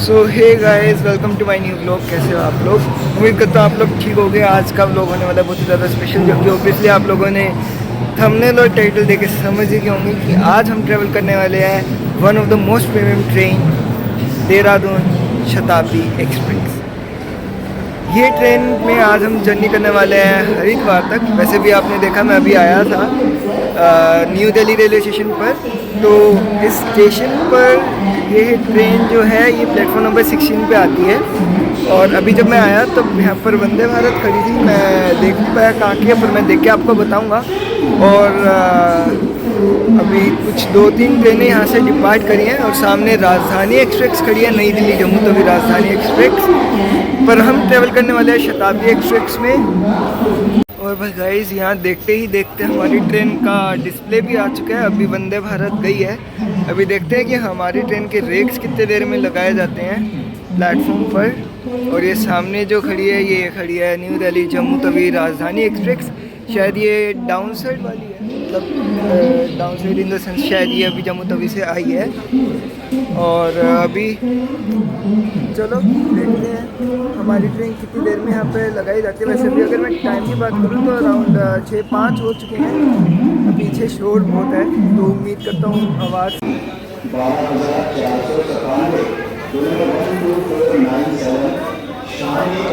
So hey guys, welcome to my new vlog. कैसे हो आप लोग? उम्मीद करता हूँ आप लोग ठीक हो गए। आज का व्लॉग होने वाला है बहुत ही ज़्यादा स्पेशल, जो कि ऑब्वियसली आप लोगों ने थंबनेल और टाइटल देख के समझ ही गए होंगे कि आज हम ट्रैवल करने वाले हैं one of the most premium train, Dehradun Shatabdi express. ये ट्रेन में आज हम जर्नी करने वाले हैं हरिद्वार तक। वैसे भी आपने देखा मैं अभी आया था न्यू दिल्ली रेलवे स्टेशन पर। तो इस स्टेशन पर ये ट्रेन जो है ये प्लेटफॉर्म नंबर 16 पे आती है। और अभी जब मैं आया तब यहाँ पर वंदे भारत खड़ी थी। मैं देख नहीं पाया कहाँ की है, पर मैं देख के आपको बताऊँगा। और अभी कुछ 2-3 ट्रेनें यहाँ से डिपार्ट करी हैं और सामने राजधानी एक्सप्रेस खड़ी है, नई दिल्ली जम्मू तवी राजधानी एक्सप्रेस। पर हम ट्रैवल करने वाले हैं शताब्दी एक्सप्रेस में। और भाई गाइस, यहाँ देखते ही देखते हमारी ट्रेन का डिस्प्ले भी आ चुका है। अभी वंदे भारत गई है। अभी देखते हैं कि हमारी ट्रेन के रेक्स कितने देर में लगाए जाते हैं प्लेटफॉर्म पर। और ये सामने जो खड़ी है ये खड़ी है न्यू दिल्ली जम्मू तवी राजधानी एक्सप्रेस। शायद ये डाउन साइड वाली है, मतलब down side in the sense शायद ये अभी जम्मू तवी से आई है। और अभी चलो देखते हैं हमारी ट्रेन कितनी देर में यहाँ पे लगाई जाती है। वैसे भी अगर मैं टाइम की बात करूँ तो अराउंड 6-5 हो चुके हैं। पीछे शोर बहुत है तो उम्मीद करता हूँ आवाज़।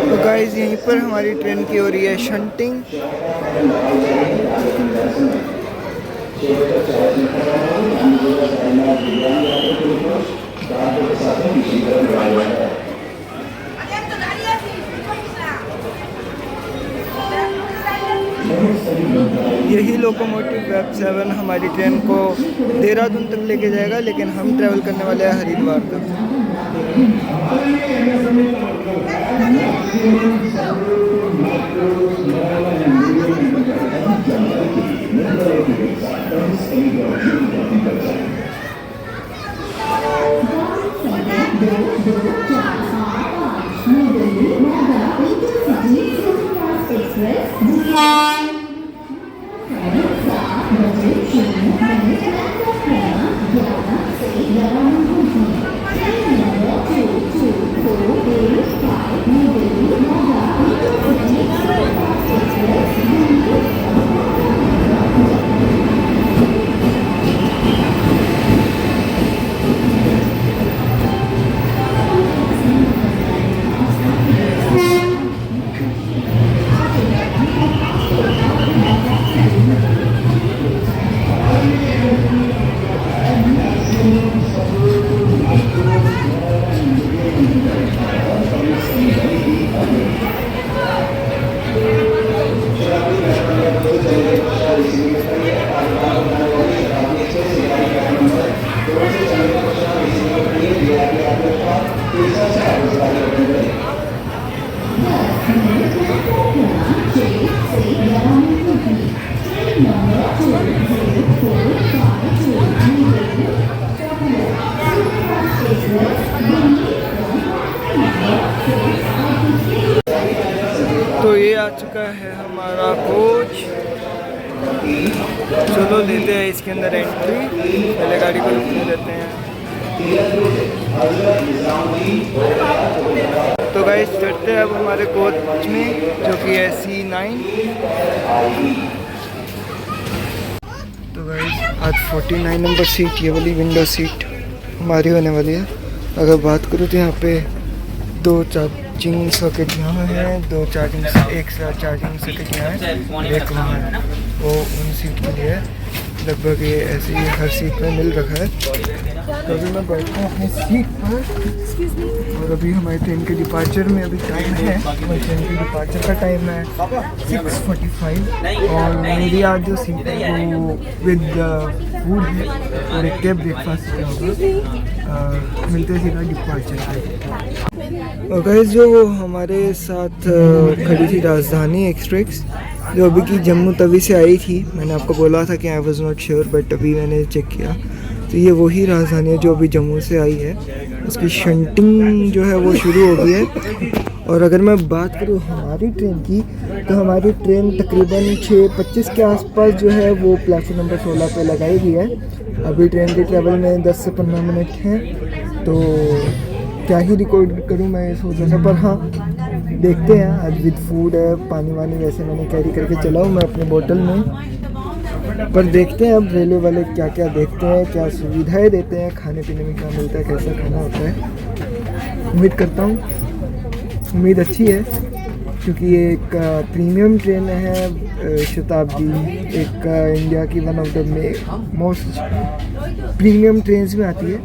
तो गाइस, यहीं पर हमारी ट्रेन की हो रही है शंटिंग। यही लोकोमोटिव वेब 7 हमारी ट्रेन को देहरादून तक लेके जाएगा, लेकिन हम ट्रैवल करने वाले हैं हरिद्वार तक। तो ये आ चुका है हमारा कोच। चलो लेते हैं इसके अंदर एंट्री। पहले गाड़ी को रुकने देते हैं। तो गाइस चढ़ते हैं अब हमारे कोच में, जो कि है C9। तो गाइस आज 49 नंबर सीट, ये वाली विंडो सीट हमारी होने वाली है। अगर बात करूँ तो यहाँ पे 2 चार्जिंग सॉकेट यहाँ है, 2 चार्जिंग एक चार्जिंग सॉकेट यहाँ है, एक वहाँ है। वो उन सीट के लिए लगभग ये ऐसे ही हर सीट में मिल रखा है। तो अभी मैं बैठा हूँ अपनी सीट पर। और अभी हमारी ट्रेन के डिपार्चर में अभी टाइम है, ट्रेन के डिपार्चर का टाइम है 6:45। और मेरी आज जो सीट है वो विद फूड है और एक कैब ब्रेकफास्ट होगा। मिलते हैं सीधा डिपार्चर पे। और गाइस, जो हमारे साथ खड़ी थी राजधानी एक्सप्रेस, जो अभी की जम्मू तवी से आई थी। मैंने आपको बोला था कि I was not sure, but अभी मैंने चेक किया तो ये वही राजधानी है जो अभी जम्मू से आई है। उसकी शंटिंग जो है वो शुरू हो गई है। और अगर मैं बात करूँ हमारी ट्रेन की, तो हमारी ट्रेन तकरीबन 6:25 के आसपास जो है वो प्लेटफॉर्म नंबर 16 पे लगाई गई है। अभी ट्रेन के ट्रैवल में 10 से 15 मिनट हैं। तो क्या ही रिकॉर्ड करूं, मैं ये सोच रहा था। पर हाँ, देखते हैं। आज विद फूड है, पानी वानी वैसे मैंने कैरी करके चला हूँ मैं अपने बोतल में। पर देखते हैं अब रेलवे वाले क्या क्या देखते हैं, क्या सुविधाएं देते हैं, खाने पीने में क्या मिलता है, कैसा खाना होता है। उम्मीद करता हूँ, उम्मीद अच्छी है, क्योंकि ये एक प्रीमियम ट्रेन है शताब्दी, एक इंडिया की one of the most premium trains में आती है।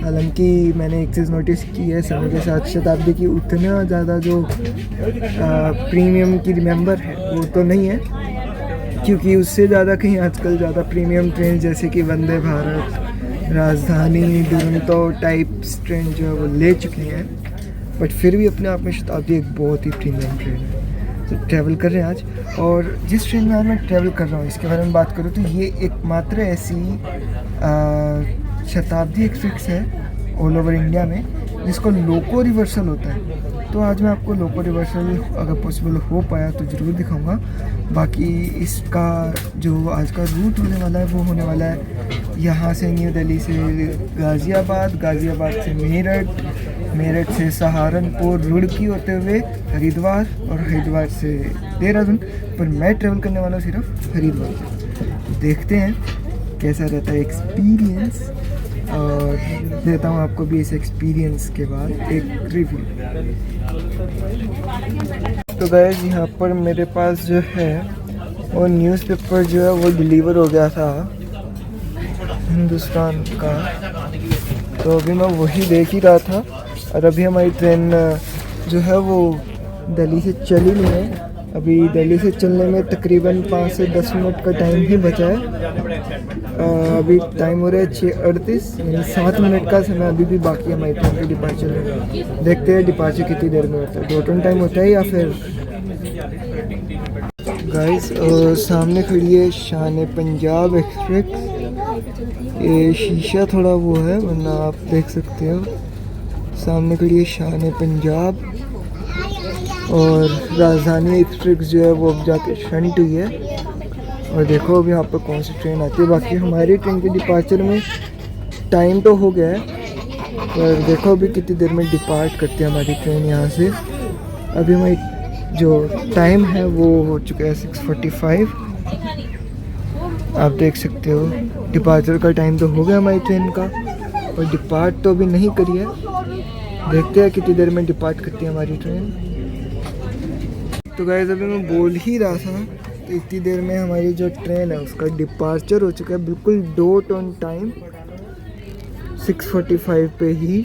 हालांकि मैंने एक चीज़ नोटिस की है समय के साथ, शताब्दी की उतना ज़्यादा जो प्रीमियम की रिमेंबर है वो तो नहीं है, क्योंकि उससे ज़्यादा कहीं आजकल ज़्यादा प्रीमियम ट्रेन जैसे कि वंदे भारत, राजधानी, दुरंतो टाइप्स ट्रेन जो है वो ले चुके हैं। बट फिर भी अपने आप में शताब्दी एक बहुत ही प्रीमियम ट्रेन है। तो ट्रैवल कर रहे हैं आज, और जिस ट्रेन में आज मैं ट्रैवल कर रहा हूँ इसके बारे में बात करूँ तो ये एकमात्र ऐसी शताब्दी एक्सप्रेस है ऑल ओवर इंडिया में जिसको लोको रिवर्सल होता है। तो आज मैं आपको लोको रिवर्सल अगर पॉसिबल हो पाया तो ज़रूर दिखाऊंगा। बाकी इसका जो आज का रूट होने वाला है वो होने वाला है यहाँ से न्यू दिल्ली से गाज़ियाबाद, गाज़ियाबाद से मेरठ, मेरठ से सहारनपुर, रुड़की होते हुए हरिद्वार, और हरिद्वार से देहरादून। पर मैं ट्रैवल करने वाला हूँ सिर्फ हरिद्वार। देखते हैं कैसा रहता है एक्सपीरियंस, और देता हूँ आपको भी इस एक्सपीरियंस के बाद एक रिव्यू। तो गाइस, यहाँ पर मेरे पास जो है वो न्यूज़पेपर जो है वो डिलीवर हो गया था हिंदुस्तान का। तो अभी मैं वही देख ही रहा था, और अभी हमारी ट्रेन जो है वो दिल्ली से चली नहीं है। अभी दिल्ली से चलने में तकरीबन 5 से 10 मिनट का टाइम ही बचा है। अभी टाइम हो रहा है 6:38, यानी 7 मिनट का समय अभी भी बाकी है हमारी ट्रेन के डिपार्चर में। देखते हैं डिपार्चर कितनी देर में होता है, 2 टन टाइम होता है या फिर। गाइस, सामने खड़ी है शान पंजाब एक्सप्रेस। ये शीशा थोड़ा वो है, वरना आप देख सकते हो सामने खड़ी है शान पंजाब। और राजधानी एक्सप्रेस जो है वो अब जाके शंट हुई है। और देखो अभी यहाँ पर कौन सी ट्रेन आती है। बाकी हमारी ट्रेन के डिपार्चर में टाइम तो हो गया है, पर देखो अभी कितनी देर में डिपार्ट करती है हमारी ट्रेन यहाँ से। अभी हमारी जो टाइम है वो हो चुका है 6:45। आप देख सकते हो डिपार्चर का टाइम तो हो गया हमारी ट्रेन का, और डिपार्ट तो अभी नहीं करी है। देखते हैं कितनी देर में डिपार्ट करती है हमारी ट्रेन। तो गाइस, अभी मैं बोल ही रहा था, तो इतनी देर में हमारी जो ट्रेन है उसका डिपार्चर हो चुका है, बिल्कुल डॉट ऑन टाइम 6:45 पे ही।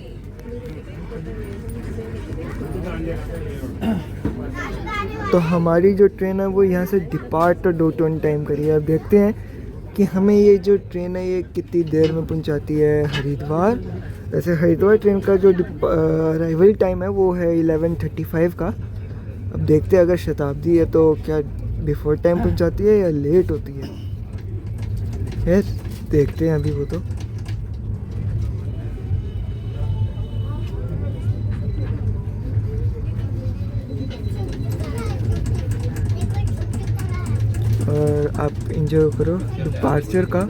तो हमारी जो ट्रेन है वो यहाँ से डिपार्ट और डॉट ऑन टाइम करी है। अब देखते हैं कि हमें ये जो ट्रेन है ये कितनी देर में पहुँचाती है हरिद्वार। वैसे हरिद्वार ट्रेन का जो अराइवल टाइम है वो है 11:35 का। अब देखते हैं अगर शताब्दी है तो क्या बिफोर टाइम पहुंचाती है या लेट होती है। यार देखते हैं अभी वो तो। और आप इंजॉय करो डिपार्चर का।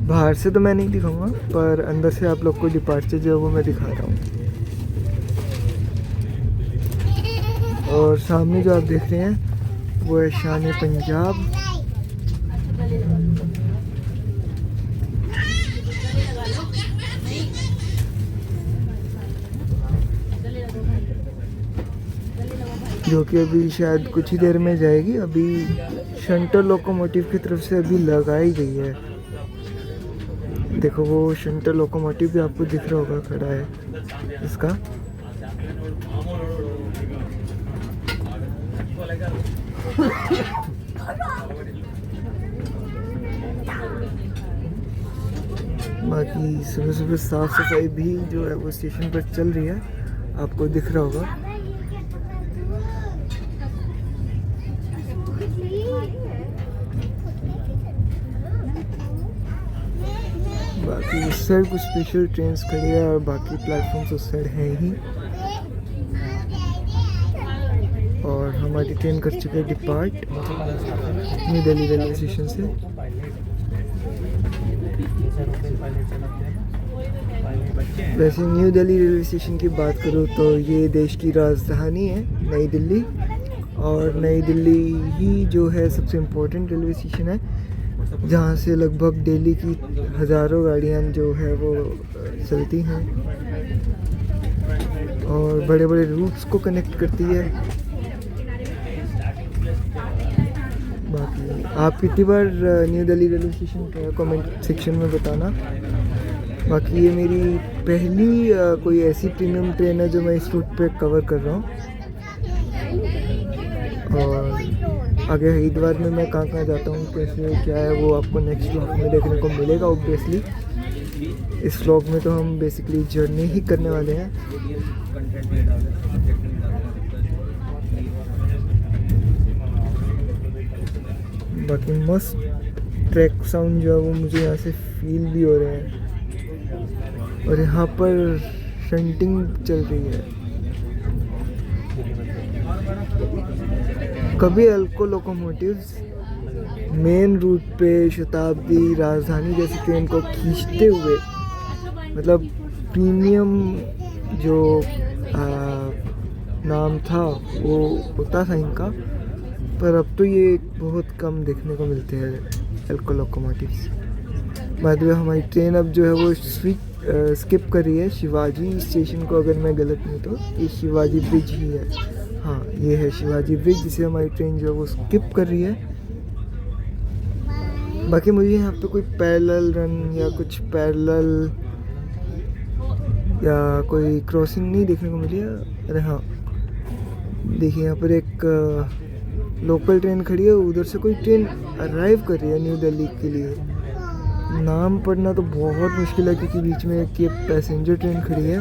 बाहर से तो मैं नहीं दिखाऊंगा, पर अंदर से आप लोग को डिपार्चर जो है वो मैं दिखा रहा हूँ। और सामने जो आप देख रहे हैं वो है शान पंजाब। जो कि अभी शायद कुछ ही देर में जाएगी। अभी शंटर लोकोमोटिव की तरफ से अभी लगाई गई है। देखो वो शंटर लोकोमोटिव भी आपको दिख रहा होगा, खड़ा है इसका। बाकी सुबह सुबह साफ सफाई भी जो है वो स्टेशन पर चल रही है, आपको दिख रहा होगा। बाकी उस साइड कुछ स्पेशल ट्रेन्स खड़ी है और बाकी प्लेटफॉर्म्स उस साइड हैं ही। और हमारी ट्रेन कर चुकी है depart new Delhi railway station से। वैसे न्यू दिल्ली रेलवे स्टेशन की बात करूँ तो ये देश की राजधानी है नई दिल्ली, और नई दिल्ली ही जो है सबसे इम्पोर्टेंट रेलवे स्टेशन है, जहाँ से लगभग दिल्ली की हज़ारों गाड़ियाँ जो है वो चलती हैं और बड़े बड़े रूट्स को कनेक्ट करती है। बाकी आप कितनी बार न्यू दिल्ली रेलवे स्टेशन का कमेंट सेक्शन में बताना। बाकी ये मेरी पहली कोई ऐसी प्रीमियम ट्रेन है जो मैं इस रूट पे कवर कर रहा हूँ, और आगे हरिद्वार में मैं कहाँ जाता हूँ, कैसे क्या है, वो आपको नेक्स्ट व्लॉग में देखने को मिलेगा ऑब्वियसली। इस व्लॉग में तो हम बेसिकली जर्नी ही करने वाले हैं। बाकी मस्त ट्रैक साउंड जो है वो मुझे यहाँ से फील भी हो रहे हैं, और यहाँ पर शंटिंग चल रही है। कभी एल्को लोकोमोटिव्स मेन रूट पे शताब्दी, राजधानी जैसी ट्रेन को खींचते हुए, मतलब प्रीमियम जो नाम था वो होता था इनका, पर अब तो ये बहुत कम देखने को मिलते हैं एल्को लोकोमोटिव्स। बाद में हमारी ट्रेन अब जो है वो स्किप कर रही है शिवाजी स्टेशन को, अगर मैं गलत नहीं तो ये शिवाजी ब्रिज ही है। हाँ, ये है शिवाजी ब्रिज जिसे हमारी ट्रेन जो है वो स्किप कर रही है। बाकी मुझे यहाँ पे कोई पैरेलल रन या कुछ पैरेलल या कोई क्रॉसिंग नहीं देखने को मिली है। अरे हाँ, देखिए यहाँ पर एक लोकल ट्रेन खड़ी है, उधर से कोई ट्रेन अराइव कर रही है न्यू दिल्ली के लिए। नाम पढ़ना तो बहुत मुश्किल है क्योंकि बीच में एक ये पैसेंजर ट्रेन खड़ी है।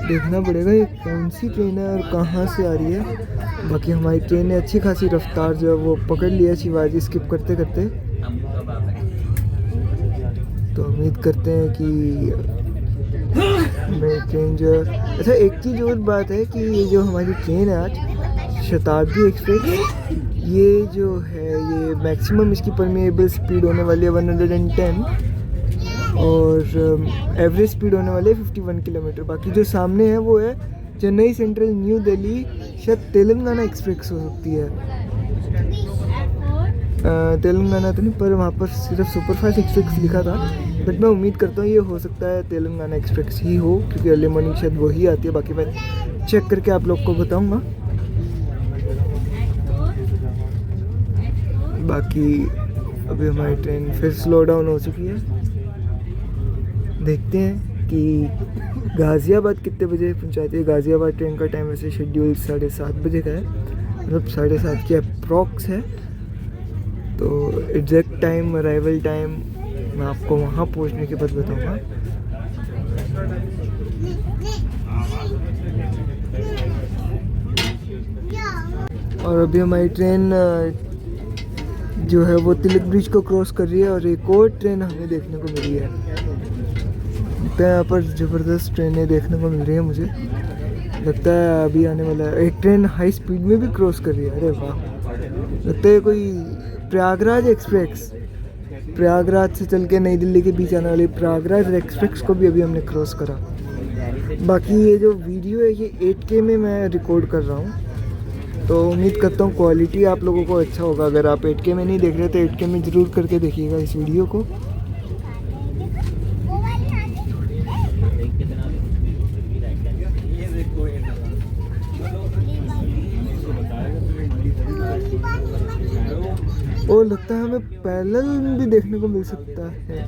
देखना पड़ेगा ये कौन सी ट्रेन है और कहाँ से आ रही है। बाकी हमारी ट्रेन ने अच्छी खासी रफ्तार जो है वो पकड़ लिया शिवाजी स्किप करते करते, तो उम्मीद करते हैं कि मेरी ट्रेन जो है। अच्छा, एक चीज़ और बात है कि ये जो हमारी ट्रेन है आज शताब्दी एक्सप्रेस, ये जो है ये मैक्सिमम इसकी परमिएबल स्पीड होने वाली है 110, और एवरेज स्पीड होने वाली है 51 किलोमीटर। बाकी जो सामने है वो है चेन्नई सेंट्रल न्यू दिल्ली, शायद तेलंगाना एक्सप्रेस हो सकती है। तेलंगाना तो नहीं, पर वहाँ पर सिर्फ सुपरफास्ट एक्सप्रेस लिखा था, बट मैं उम्मीद करता हूँ ये हो सकता है तेलंगाना एक्सप्रेस ही हो, क्योंकि अर्ली मॉर्निंग शायद वही आती है। बाकी मैं चेक करके आप लोग को बताऊँगा। बाकी अभी हमारी ट्रेन फिर स्लो डाउन हो चुकी है। देखते हैं कि गाज़ियाबाद कितने बजे पहुंचाती है। गाज़ियाबाद ट्रेन का टाइम वैसे शेड्यूल 7:30 बजे का है, मतलब 7:30 की अप्रॉक्स है। तो एग्जैक्ट टाइम, अराइवल टाइम मैं आपको वहाँ पहुँचने के बाद बताऊँगा। और अभी हमारी ट्रेन जो है वो तिलक ब्रिज को क्रॉस कर रही है, और एक और ट्रेन हमें देखने को मिली है। तो यहाँ पर ज़बरदस्त ट्रेनें देखने को मिल रही है मुझे, लगता है अभी आने वाला है। एक ट्रेन हाई स्पीड में भी क्रॉस कर रही है, अरे वाह, लगता है कोई प्रयागराज एक्सप्रेस, प्रयागराज से चल के नई दिल्ली के बीच आने वाली प्रयागराज एक्सप्रेस को भी अभी हमने क्रॉस करा। बाकी ये जो वीडियो है ये 8K में मैं रिकॉर्ड कर रहा हूँ, तो उम्मीद करता हूँ क्वालिटी आप लोगों को अच्छा होगा। अगर आप 8K में नहीं देख रहे तो 8K में ज़रूर करके देखिएगा इस वीडियो को। और लगता है हमें पैरेलल भी देखने को मिल सकता है,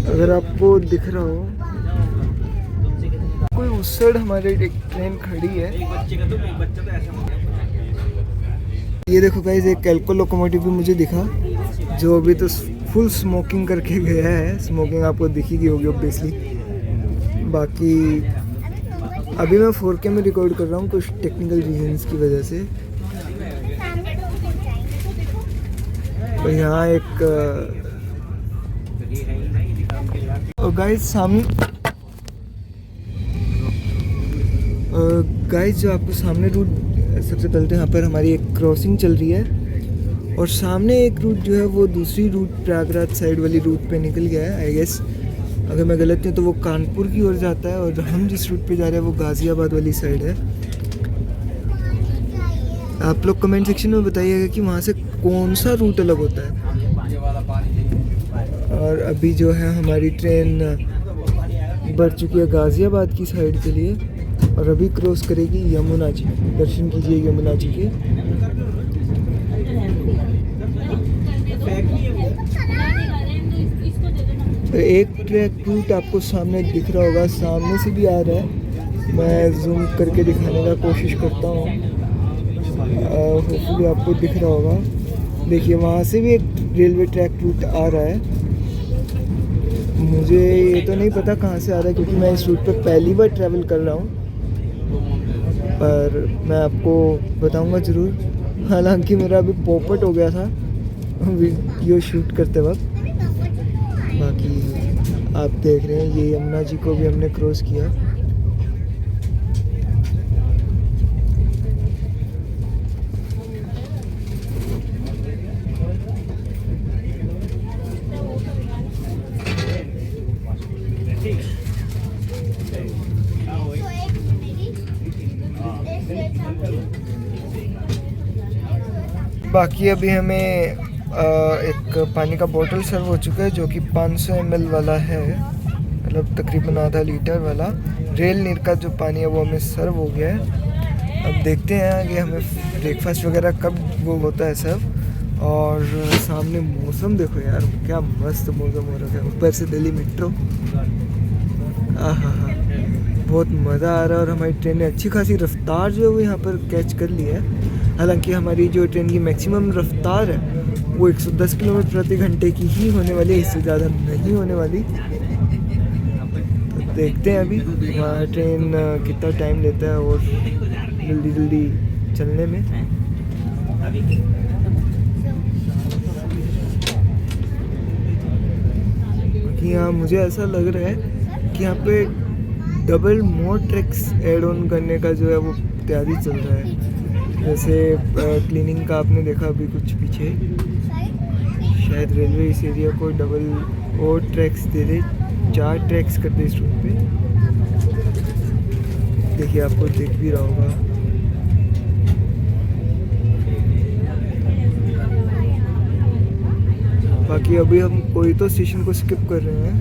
अगर आपको दिख रहा हो। कोई उस साइड हमारे एक ट्रेन खड़ी है, ये देखो गाइस, एक एल्को लोकोमोटिव भी मुझे दिखा जो अभी तो फुल स्मोकिंग करके गया है। स्मोकिंग आपको दिखी गई होगी ऑब्वियसली। बाकी अभी मैं 4K में रिकॉर्ड कर रहा हूँ कुछ टेक्निकल रीजंस की वजह से। और यहाँ एक और गाइस सामने गाइस जो आपको सामने रूट, सबसे पहले तो यहाँ पर हमारी एक क्रॉसिंग चल रही है, और सामने एक रूट जो है वो दूसरी रूट प्रयागराज साइड वाली रूट पे निकल गया है। आई गेस अगर मैं गलत नहीं हूँ तो वो कानपुर की ओर जाता है, और हम जिस रूट पे जा रहे हैं वो गाज़ियाबाद वाली साइड है। आप लोग कमेंट सेक्शन में बताइएगा कि वहाँ से कौन सा रूट अलग होता है। और अभी जो है हमारी ट्रेन बढ़ चुकी है गाज़ियाबाद की साइड के लिए, और अभी क्रॉस करेगी यमुना जी। दर्शन कीजिए यमुना जी के। एक ट्रैक रूट आपको सामने दिख रहा होगा, सामने से भी आ रहा है। मैं जूम करके दिखाने का कोशिश करता हूँ, होपफुली आपको दिख रहा होगा। देखिए वहाँ से भी एक रेलवे ट्रैक रूट आ रहा है। मुझे ये तो नहीं पता कहाँ से आ रहा है, क्योंकि मैं इस रूट पे पहली बार ट्रैवल कर रहा हूँ, पर मैं आपको बताऊँगा ज़रूर। हालांकि मेरा अभी पोपट हो गया था वीडियो शूट करते वक्त। बाकी आप देख रहे हैं ये यमुना जी को भी हमने क्रॉस किया। बाकी अभी हमें एक पानी का बोतल सर्व हो चुका है, जो कि 500 ml वाला है, मतलब तकरीबन आधा लीटर वाला। रेल नीर का जो पानी है वो हमें सर्व हो गया है। अब देखते हैं कि हमें ब्रेकफास्ट वगैरह कब वो होता है सर्व। और सामने मौसम देखो यार, क्या मस्त मौसम हो रहा है। ऊपर से दिल्ली मेट्रो, आहा हा, बहुत मज़ा आ रहा है। और हमारी ट्रेन ने अच्छी खासी रफ्तार जो है वो यहाँ पर कैच कर ली है। हालांकि हमारी जो ट्रेन की मैक्सिमम रफ्तार है वो 110 किलोमीटर प्रति घंटे की ही होने वाली है, इससे ज़्यादा नहीं होने वाली। तो देखते हैं अभी हमारा ट्रेन कितना टाइम लेता है और जल्दी जल्दी चलने में। कि हाँ मुझे ऐसा लग रहा है कि यहाँ पे double more tracks add on करने का जो है वो तैयारी चल रहा है। जैसे क्लीनिंग का आपने देखा अभी कुछ पीछे, शायद रेलवे इस एरिया को डबल और ट्रैक्स दे दे, 4 ट्रैक्स कर दे इस रूट पे। देखिए आपको दिख भी रहा होगा। बाकी अभी हम कोई तो स्टेशन को स्किप कर रहे हैं,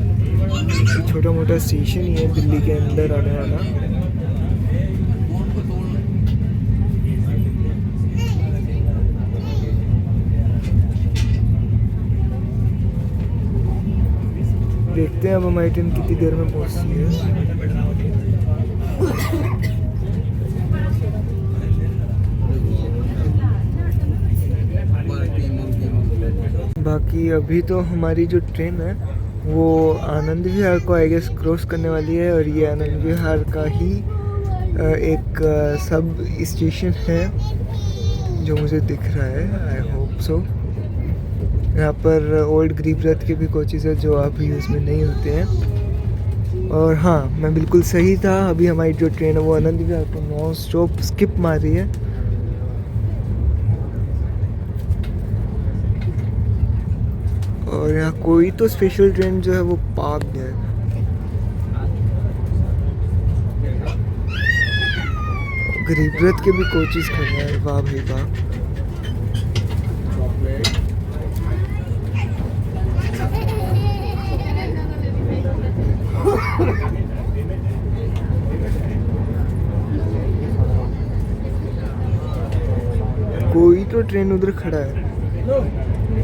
छोटा मोटा स्टेशन ही है दिल्ली के अंदर आने वाला। देखते हैं अब हमारी ट्रेन कितनी देर में पहुंचती है। बाकी अभी तो हमारी जो ट्रेन है वो आनंद विहार को आई गेस क्रॉस करने वाली है, और ये आनंद विहार का ही एक सब स्टेशन है जो मुझे दिख रहा है। I hope so. यहाँ पर ओल्ड गरीब रथ के भी कोचेज़ है जो अभी यूज़ में नहीं होते हैं। और हाँ मैं बिल्कुल सही था, अभी हमारी जो ट्रेन है वो आनंद विहार को नॉन स्टॉप स्किप मार रही है। और यहाँ कोई तो स्पेशल ट्रेन जो है वो पार्क है। गरीब रथ के भी कोचेज़ खड़े हैं, वाह भाई वाह। कोई तो ट्रेन उधर खड़ा है।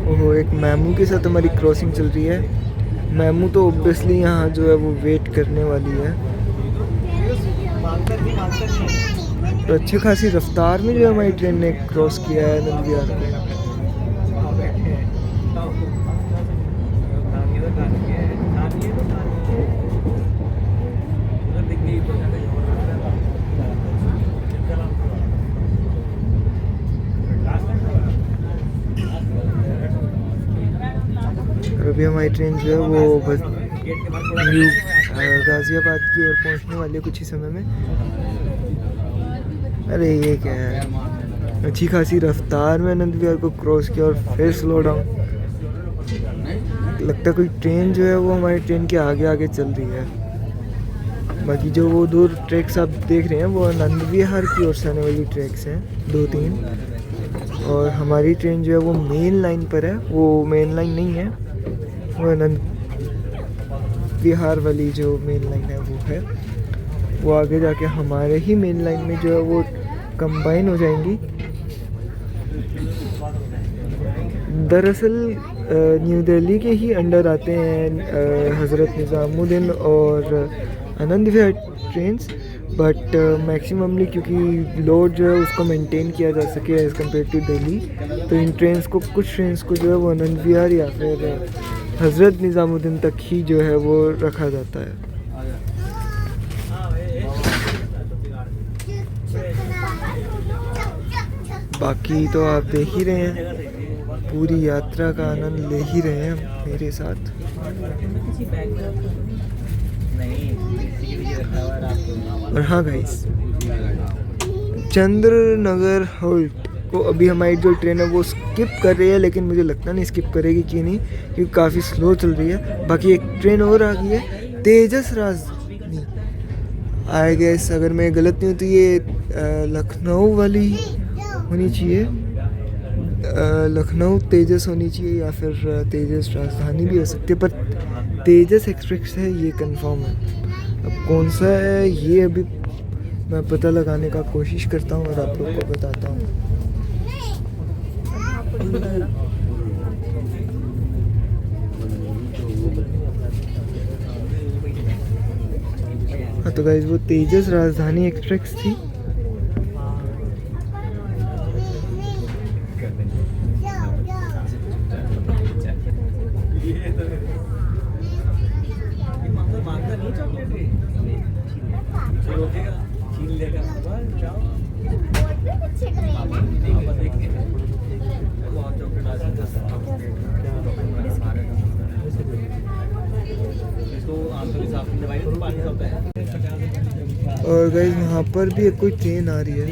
ओहो, एक मेमू के साथ हमारी क्रॉसिंग चल रही है। मेमू तो ऑब्वियसली यहाँ जो है वो वेट करने वाली है। तो अच्छी खासी रफ्तार में जो हमारी ट्रेन ने क्रॉस किया है आनंद विहार को। अभी हमारी ट्रेन जो है वो न्यू गाज़ियाबाद की ओर पहुंचने वाली है कुछ ही समय में। अरे ये क्या है, अच्छी खासी रफ्तार में आनंद विहार को क्रॉस किया और फिर स्लो डाउन। लगता है कोई ट्रेन जो है वो हमारी ट्रेन के आगे आगे चल रही है। बाकी जो वो दो ट्रैक्स आप देख रहे हैं वो आनंद विहार की ओर से आने वाली ट्रैक्स हैं, 2-3। और हमारी ट्रेन जो है वो मेन लाइन पर है। वो मेन लाइन नहीं है, वो आनंद विहार वाली जो मेन लाइन है वो है। वो आगे जाके हमारे ही मेन लाइन में जो है वो कंबाइन हो जाएंगी। दरअसल न्यू दिल्ली के ही अंडर आते हैं हज़रत निज़ामुद्दीन और Anand Vihar trains, but maximally क्योंकि लोड जो है उसको मेंटेन किया जा सके एज़ कम्पेयर टू दिल्ली, तो इन ट्रेन्स को कुछ ट्रेन्स को जो है वो आनंद विहार या फिर हज़रत निज़ामुद्दीन तक ही जो है वो रखा जाता है। बाकी तो आप देख ही रहे हैं, पूरी यात्रा का आनंद ले ही रहे हैं हम मेरे साथ। और हाँ गाइस, चंद्रनगर होल्ट को अभी हमारी जो ट्रेन है वो स्किप कर रही है, लेकिन मुझे लगता नहीं स्किप करेगी कि नहीं, क्योंकि काफ़ी स्लो चल रही है। बाकी एक ट्रेन और आ गई है, तेजस राजधानी। आई गेस अगर मैं गलत नहीं हूँ तो ये लखनऊ वाली होनी चाहिए, लखनऊ तेजस होनी चाहिए, या फिर तेजस राजधानी भी हो सकती है, पर तेजस एक्सप्रेस है ये कंफर्म है। अब कौन सा है ये अभी मैं पता लगाने का कोशिश करता हूँ और आप लोग को बताता हूँ। हाँ तो गाइस वो तेजस राजधानी एक्सप्रेस थी। और गाइस यहाँ पर भी कोई ट्रेन आ रही है।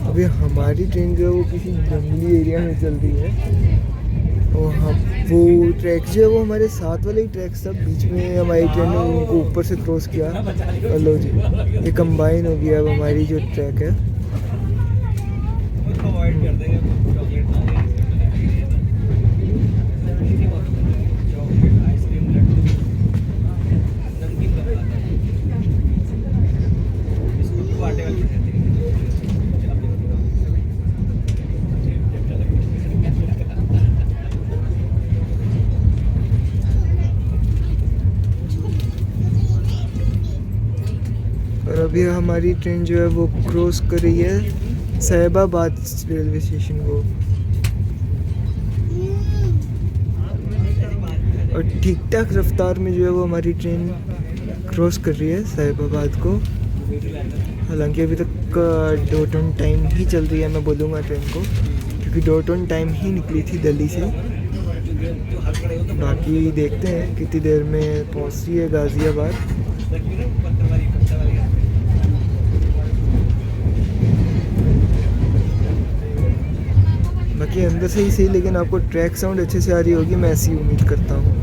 अभी हमारी ट्रेन जो है वो किसी जंगली एरिया में चल रही है, और हम वो ट्रैक जो है वो हमारे साथ वाले ही ट्रैक सब बीच में हमारी ट्रेन ने उनको ऊपर से क्रॉस किया। और लो जी, ये कंबाइन हो गया अब हमारी जो ट्रैक है। और अभी हमारी ट्रेन जो है वो क्रॉस कर रही है साहिबाबाद रेलवे स्टेशन को, और ठीक ठाक रफ्तार में जो है वो हमारी ट्रेन क्रॉस कर रही है साहिबाबाद को। हालांकि अभी तक डॉट ऑन टाइम ही चल रही है, मैं बोलूँगा ट्रेन को, क्योंकि डॉट ऑन टाइम ही निकली थी दिल्ली से। बाकी देखते हैं कितनी देर में पहुँचती है गाज़ियाबाद। बाकी अंदर से ही सही, लेकिन आपको ट्रैक साउंड अच्छे से आ रही होगी, मैं ऐसी उम्मीद करता हूँ।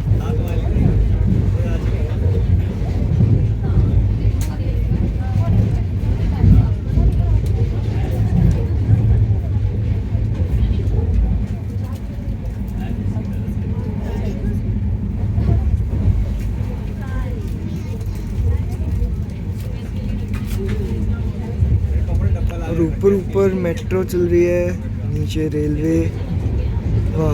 और ऊपर ऊपर मेट्रो चल रही है, नीचे रेलवे। वाह।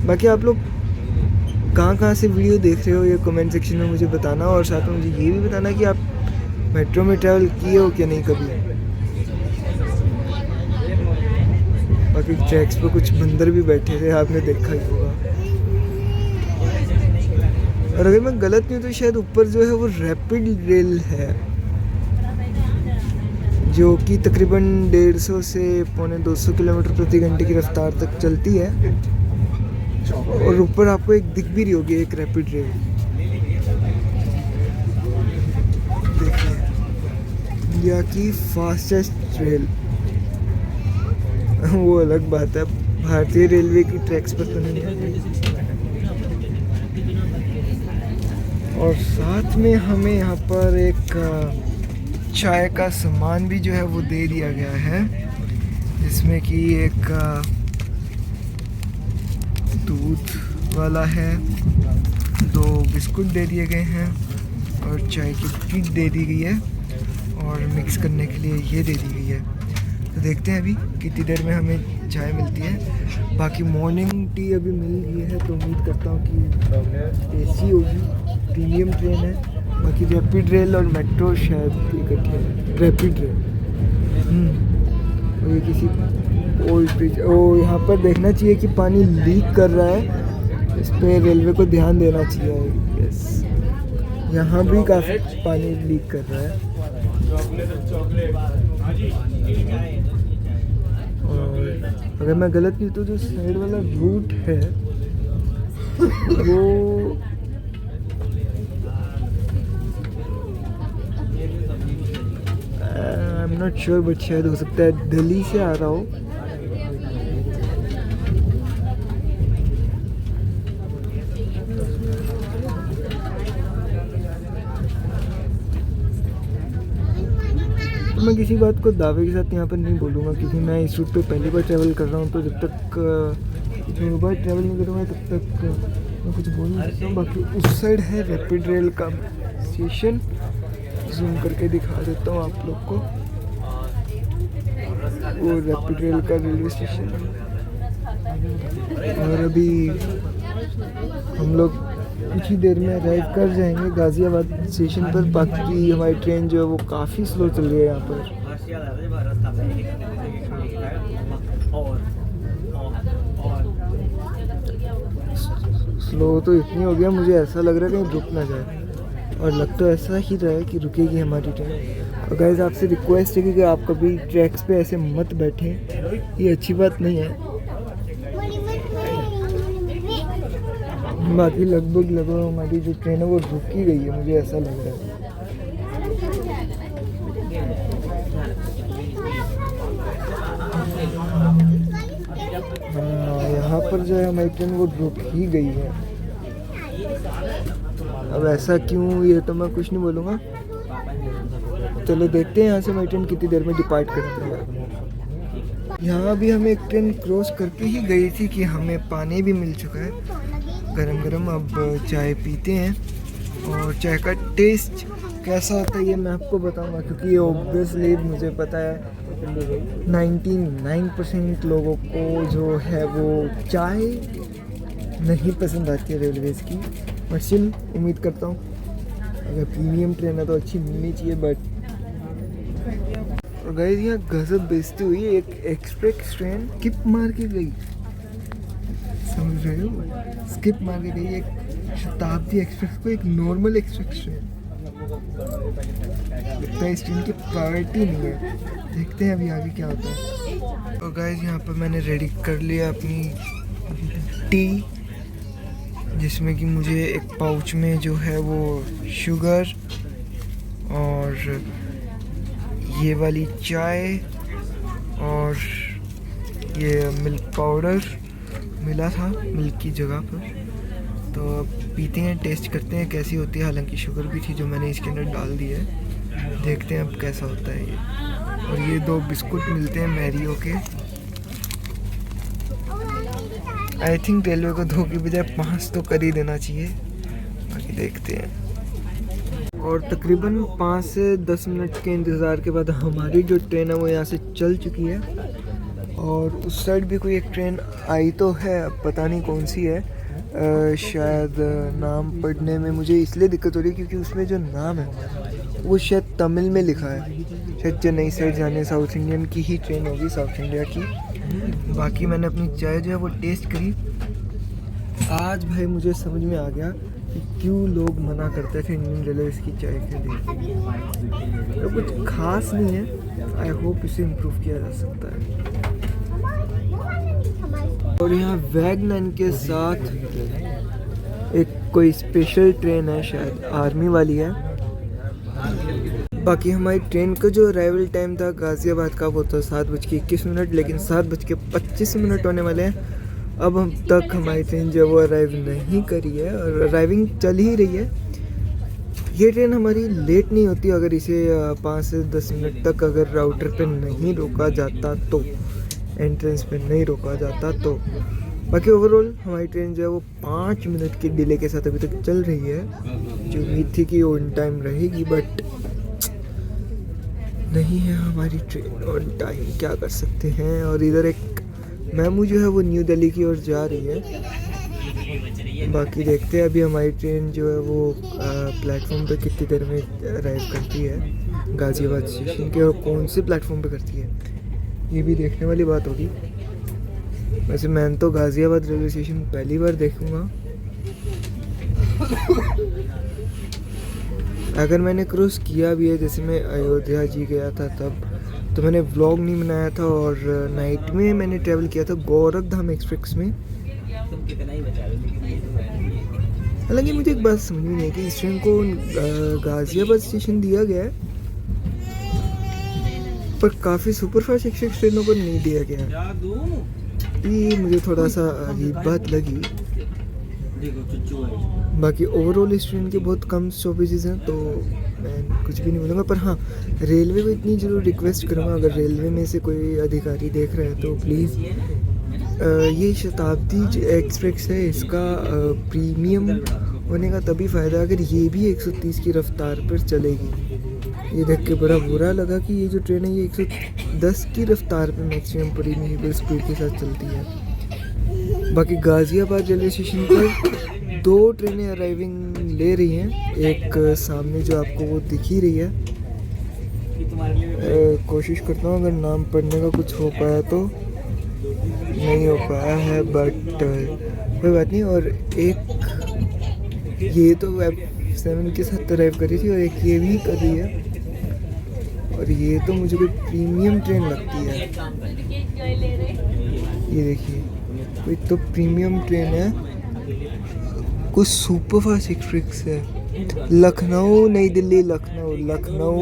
बाकी आप लोग कहाँ से वीडियो देख रहे हो ये कमेंट सेक्शन में मुझे बताना, और साथ में मुझे ये भी बताना कि आप मेट्रो में ट्रैवल किए हो क्या नहीं कभी। बाकी ट्रैक्स पे कुछ बंदर भी बैठे थे, आपने देखा ही होगा। और अगर मैं गलत नहीं हूँ तो शायद ऊपर जो है वो रैपिड रेल है, जो कि तकरीबन 150 से पौने 200 किलोमीटर प्रति घंटे की रफ्तार तक चलती है। और ऊपर आपको एक दिख भी रही होगी एक रैपिड रेल। देखिए इंडिया की फास्टेस्ट रेल। वो अलग बात है, भारतीय रेलवे की ट्रैक्स पर तो नहीं है। और साथ में हमें यहाँ पर एक चाय का सामान भी जो है वो दे दिया गया है, जिसमें कि एक दूध वाला है, 2 बिस्कुट दे दिए गए हैं और चाय की किट दे दी गई है और मिक्स करने के लिए ये दे दी गई है। तो देखते हैं अभी कितनी देर में हमें चाय मिलती है। बाकी मॉर्निंग टी अभी मिल गई है, तो उम्मीद करता हूँ कि एसी होगी, प्रीमियम ट्रेन है। बाकी रैपिड रेल और मेट्रो शायद इकट्ठी है। रैपिड रेल और ये किसी ओल्ड ब्रिज। ओ यहाँ पर देखना चाहिए कि पानी लीक कर रहा है, इस पर रेलवे को ध्यान देना चाहिए। यस, यहाँ भी काफ़ी पानी लीक कर रहा है। और अगर मैं गलत नहीं तो जो साइड वाला रूट है वो आई एम नॉट श्योर, बट शायद हो सकता है दिल्ली से आ रहा हो। मैं किसी बात को दावे के साथ यहाँ पर नहीं बोलूँगा, क्योंकि मैं इस रूट पे पहली बार ट्रैवल कर रहा हूँ। तो जब तक जो बार ट्रैवल नहीं करूँगा तब तक मैं कुछ बोल नहीं सकता हूँ। बाकी उस साइड है रैपिड रेल का स्टेशन, जूम करके दिखा देता हूँ आप लोग को। वो रैपिड रेल का रेलवे स्टेशन है। और अभी हम लोग कुछ ही देर में अराइव कर जाएंगे गाज़ियाबाद स्टेशन पर। बाकी हमारी ट्रेन जो है वो काफ़ी स्लो चल रही है यहाँ पर। स्लो तो इतनी हो गया, मुझे ऐसा लग रहा है कहीं रुक ना जाए, और लग तो ऐसा ही रहा है कि रुकेगी हमारी ट्रेन। और गाइस आपसे रिक्वेस्ट है कि आप कभी ट्रैक्स पे ऐसे मत बैठें, ये अच्छी बात नहीं है। बाकी लगभग हमारी जो ट्रेन है वो रुक ही गई है, मुझे ऐसा लग रहा है। हाँ, यहाँ पर जो है हमारी ट्रेन वो रुक ही गई है। अब ऐसा क्यों, ये तो मैं कुछ नहीं बोलूँगा। चलो देखते हैं यहाँ से हमारी ट्रेन कितनी देर में डिपार्ट करती है। यहाँ भी हमें एक ट्रेन क्रॉस करके ही गई थी कि हमें पानी भी मिल चुका है गरम गरम। अब चाय पीते हैं और चाय का टेस्ट कैसा होता है ये मैं आपको बताऊंगा, क्योंकि ये ऑब्वियसली मुझे पता है 99% लोगों को जो है वो चाय नहीं पसंद आती है रेलवेज़ की। बट स्टिल उम्मीद करता हूँ अगर प्रीमियम ट्रेन है तो अच्छी मिलनी चाहिए। बट और गाइस यहाँ गजब बेइज्जती हुई है, एक एक्सप्रेस ट्रेन स्किप मार के गई, समझ रहे हो, स्किप मार के गई एक शताब्दी एक्सप्रेस को, एक नॉर्मल एक्सप्रेस ट्रेन। लगता है इस ट्रेन की प्रायोरिटी नहीं है। देखते हैं अभी आगे क्या होता है। और गाइस यहाँ पर मैंने रेडी कर लिया अपनी टी, जिसमें कि मुझे एक पाउच में जो है वो शुगर और ये वाली चाय और ये मिल्क पाउडर मिला था मिल्क की जगह पर। तो अब पीते हैं, टेस्ट करते हैं कैसी होती है। हालांकि शुगर भी थी जो मैंने इसके अंदर डाल दी है, देखते हैं अब कैसा होता है ये। और ये 2 बिस्कुट मिलते हैं मैरियो के। आई थिंक रेलवे को 2 की बजाय 5 तो कर ही देना चाहिए, बाकी देखते हैं। और तकरीबन 5 से 10 मिनट के इंतज़ार के बाद हमारी जो ट्रेन है वो यहाँ से चल चुकी है। और उस साइड भी कोई एक ट्रेन आई तो है, अब पता नहीं कौन सी है। शायद नाम पढ़ने में मुझे इसलिए दिक्कत हो रही है क्योंकि उसमें जो नाम है वो शायद तमिल में लिखा है। शायद चेन्नई साइड जाने साउथ इंडियन की ही ट्रेन होगी, साउथ इंडिया की। बाकी मैंने अपनी चाय जो है वो टेस्ट करी। आज भाई मुझे समझ में आ गया कि क्यों लोग मना करते थे इंडियन रेलवेज की चाय के लिए। तो कुछ खास नहीं है, आई होप इसे इम्प्रूव किया जा सकता है। और यहाँ वैगनन के साथ एक कोई स्पेशल ट्रेन है, शायद आर्मी वाली है। बाकी हमारी ट्रेन का जो अराइवल टाइम था गाज़ियाबाद का वो था 7:21, लेकिन 7:25 होने वाले हैं। अब हम तक हमारी ट्रेन जो है वो अराइव नहीं करी है और अराइविंग चल ही रही है। ये ट्रेन हमारी लेट नहीं होती अगर इसे 5 से 10 मिनट तक अगर राउटर पे नहीं रोका जाता तो, एंट्रेंस पे नहीं रोका जाता तो। बाकी ओवरऑल हमारी ट्रेन जो है वो 5 मिनट के डिले के साथ अभी तक चल रही है। जो उम्मीद थी कि ऑन टाइम रहेगी, बट नहीं है हमारी ट्रेन ऑन टाइम, क्या कर सकते हैं। और इधर एक मेमू जो है वो न्यू दिल्ली की ओर जा रही है। बाकी देखते हैं अभी हमारी ट्रेन जो है वो प्लेटफॉर्म पे कितनी देर में अराइव करती है गाज़ियाबाद स्टेशन के, और कौन से प्लेटफॉर्म पे करती है ये भी देखने वाली बात होगी। वैसे मैं तो गाज़ियाबाद रेलवे स्टेशन पहली बार देखूँगा। अगर मैंने क्रॉस किया भी है, जैसे मैं अयोध्या जी गया था तब, तो मैंने व्लॉग नहीं बनाया था। और नाइट में मैंने ट्रैवल किया था गोरखधाम एक्सप्रेस में। हालांकि मुझे एक बात समझ में नहीं आई कि इस ट्रेन को गाज़ियाबाद स्टेशन दिया गया है पर काफ़ी सुपरफास्ट एक्सप्रेस ट्रेनों को नहीं दिया गया। ये मुझे थोड़ा सा अजीब बात लगी। बाकी ओवरऑल इस ट्रेन के बहुत कम स्टॉपेजेस हैं तो मैं कुछ भी नहीं बोलूँगा। पर हाँ, रेलवे को इतनी ज़रूर रिक्वेस्ट करूँगा, अगर रेलवे में से कोई अधिकारी देख रहे हैं तो प्लीज़ ये शताब्दी एक्सप्रेस है, इसका प्रीमियम होने का तभी फ़ायदा अगर ये भी 130 की रफ्तार पर चलेगी। ये देख के बड़ा बुरा लगा कि ये जो ट्रेन है ये 110 की रफ्तार पर मैक्सिमम प्रीमियम स्पीड के साथ चलती है। बाकी गाज़ियाबाद रेलवे स्टेशन पर 2 ट्रेनें अराइविंग ले रही हैं। एक सामने जो आपको वो दिख ही रही है, कोशिश करता हूँ अगर नाम पढ़ने का कुछ हो पाया तो, नहीं हो पाया है बट कोई बात नहीं। और एक ये तो F7 के साथ अराइव करी थी और एक ये भी कर रही है। और ये तो मुझे कोई प्रीमियम ट्रेन लगती है, ये देखिए कोई तो प्रीमियम ट्रेन है, कुछ सुपरफास्ट एक्सप्रेस है। लखनऊ नई दिल्ली लखनऊ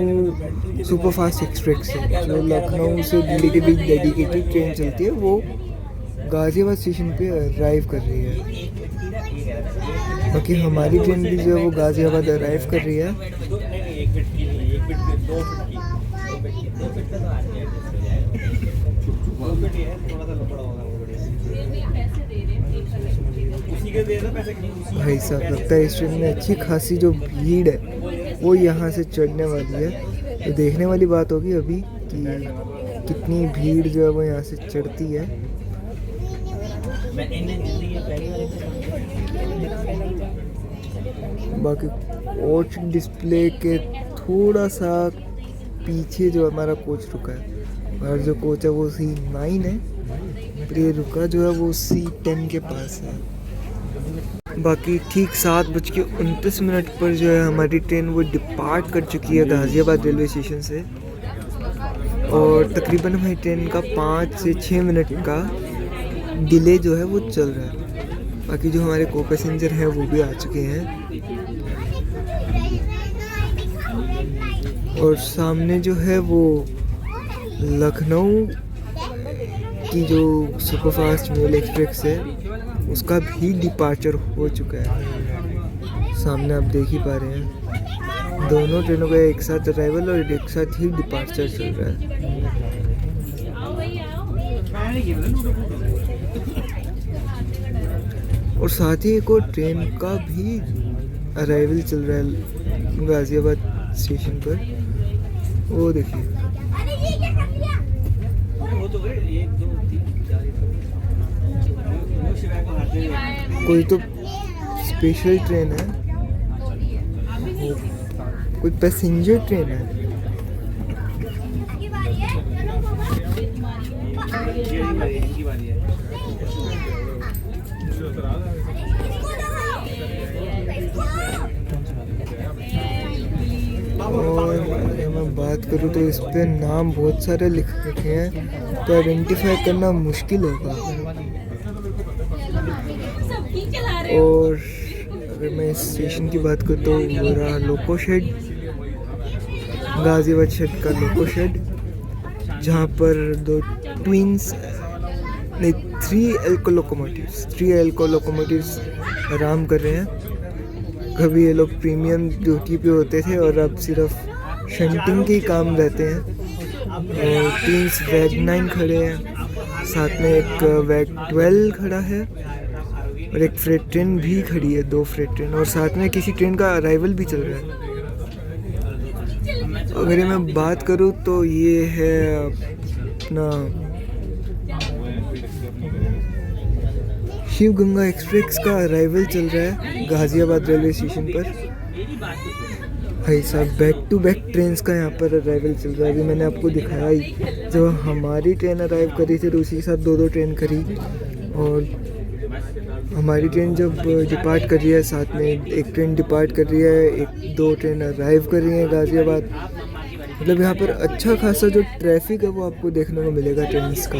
सुपरफास्ट एक्सप्रेस है, जो लखनऊ से दिल्ली के बीच डेडिकेटेड ट्रेन चलती है, वो गाज़ियाबाद स्टेशन पे अराइव कर रही है। बाकी हमारी ट्रेन भी जो है वो गाज़ियाबाद अराइव कर रही है। भाई साहब लगता है इस ट्रेन में अच्छी खासी जो भीड़ है वो यहाँ से चढ़ने वाली है। तो देखने वाली बात होगी अभी कि कितनी भीड़ जो है वो यहाँ से चढ़ती है। बाकी कोच डिस्प्ले के थोड़ा सा पीछे जो हमारा कोच रुका है, और जो कोच है वो C9 है, पर ये रुका जो है वो C10 के पास है। बाकी ठीक 7:29 पर जो है हमारी ट्रेन वो डिपार्ट कर चुकी है गाज़ियाबाद रेलवे स्टेशन से, और तकरीबन हमारी ट्रेन का 5 से 6 मिनट का डिले जो है वो चल रहा है। बाकी जो हमारे को पैसेंजर हैं वो भी आ चुके हैं। और सामने जो है वो लखनऊ की जो सुपरफास्ट मेल एक्सप्रेस है उसका भी डिपार्चर हो चुका है। सामने आप देख ही पा रहे हैं दोनों ट्रेनों का एक साथ अराइवल और एक साथ ही डिपार्चर चल रहा है। और साथ ही एक और ट्रेन का भी अराइवल चल रहा है गाज़ियाबाद स्टेशन पर, वो देखिए। कोई तो स्पेशल ट्रेन है, कोई पैसेंजर ट्रेन है। और अगर मैं बात करूँ तो इस पे नाम बहुत सारे लिख रखे हैं, तो आइडेंटिफाई करना मुश्किल होगा। और अगर मैं इस स्टेशन की बात करूँ तो वो रहा लोको शेड, गाजियाबाद शेड का लोको शेड, जहाँ पर दो ट्विंस नहीं 3 एल्को लोकोमोटिव्स आराम कर रहे हैं। कभी ये लोग प्रीमियम ड्यूटी पे होते थे और अब सिर्फ शंटिंग के ही काम रहते हैं। और ट्विंस वैग 9 खड़े हैं, साथ में एक वैग 12 खड़ा है और एक फ्रेट ट्रेन भी खड़ी है, 2 फ्रेट ट्रेन, और साथ में किसी ट्रेन का अराइवल भी चल रहा है। अगर ये मैं बात करूँ तो ये है अपना शिव गंगा एक्सप्रेस का अराइवल चल रहा है गाज़ियाबाद रेलवे स्टेशन पर। भाई साहब बैक टू बैक ट्रेन्स का यहाँ पर अराइवल चल रहा है। अभी मैंने आपको दिखाया ही, जब हमारी ट्रेन अराइव करी थी तो उसी के साथ 2 ट्रेन खड़ी, और हमारी ट्रेन जब डिपार्ट कर रही है साथ में एक ट्रेन डिपार्ट कर रही है, 2 ट्रेन अराइव कर रही हैं गाज़ियाबाद। मतलब यहाँ पर अच्छा खासा जो ट्रैफिक है वो आपको देखने को मिलेगा ट्रेन्स का।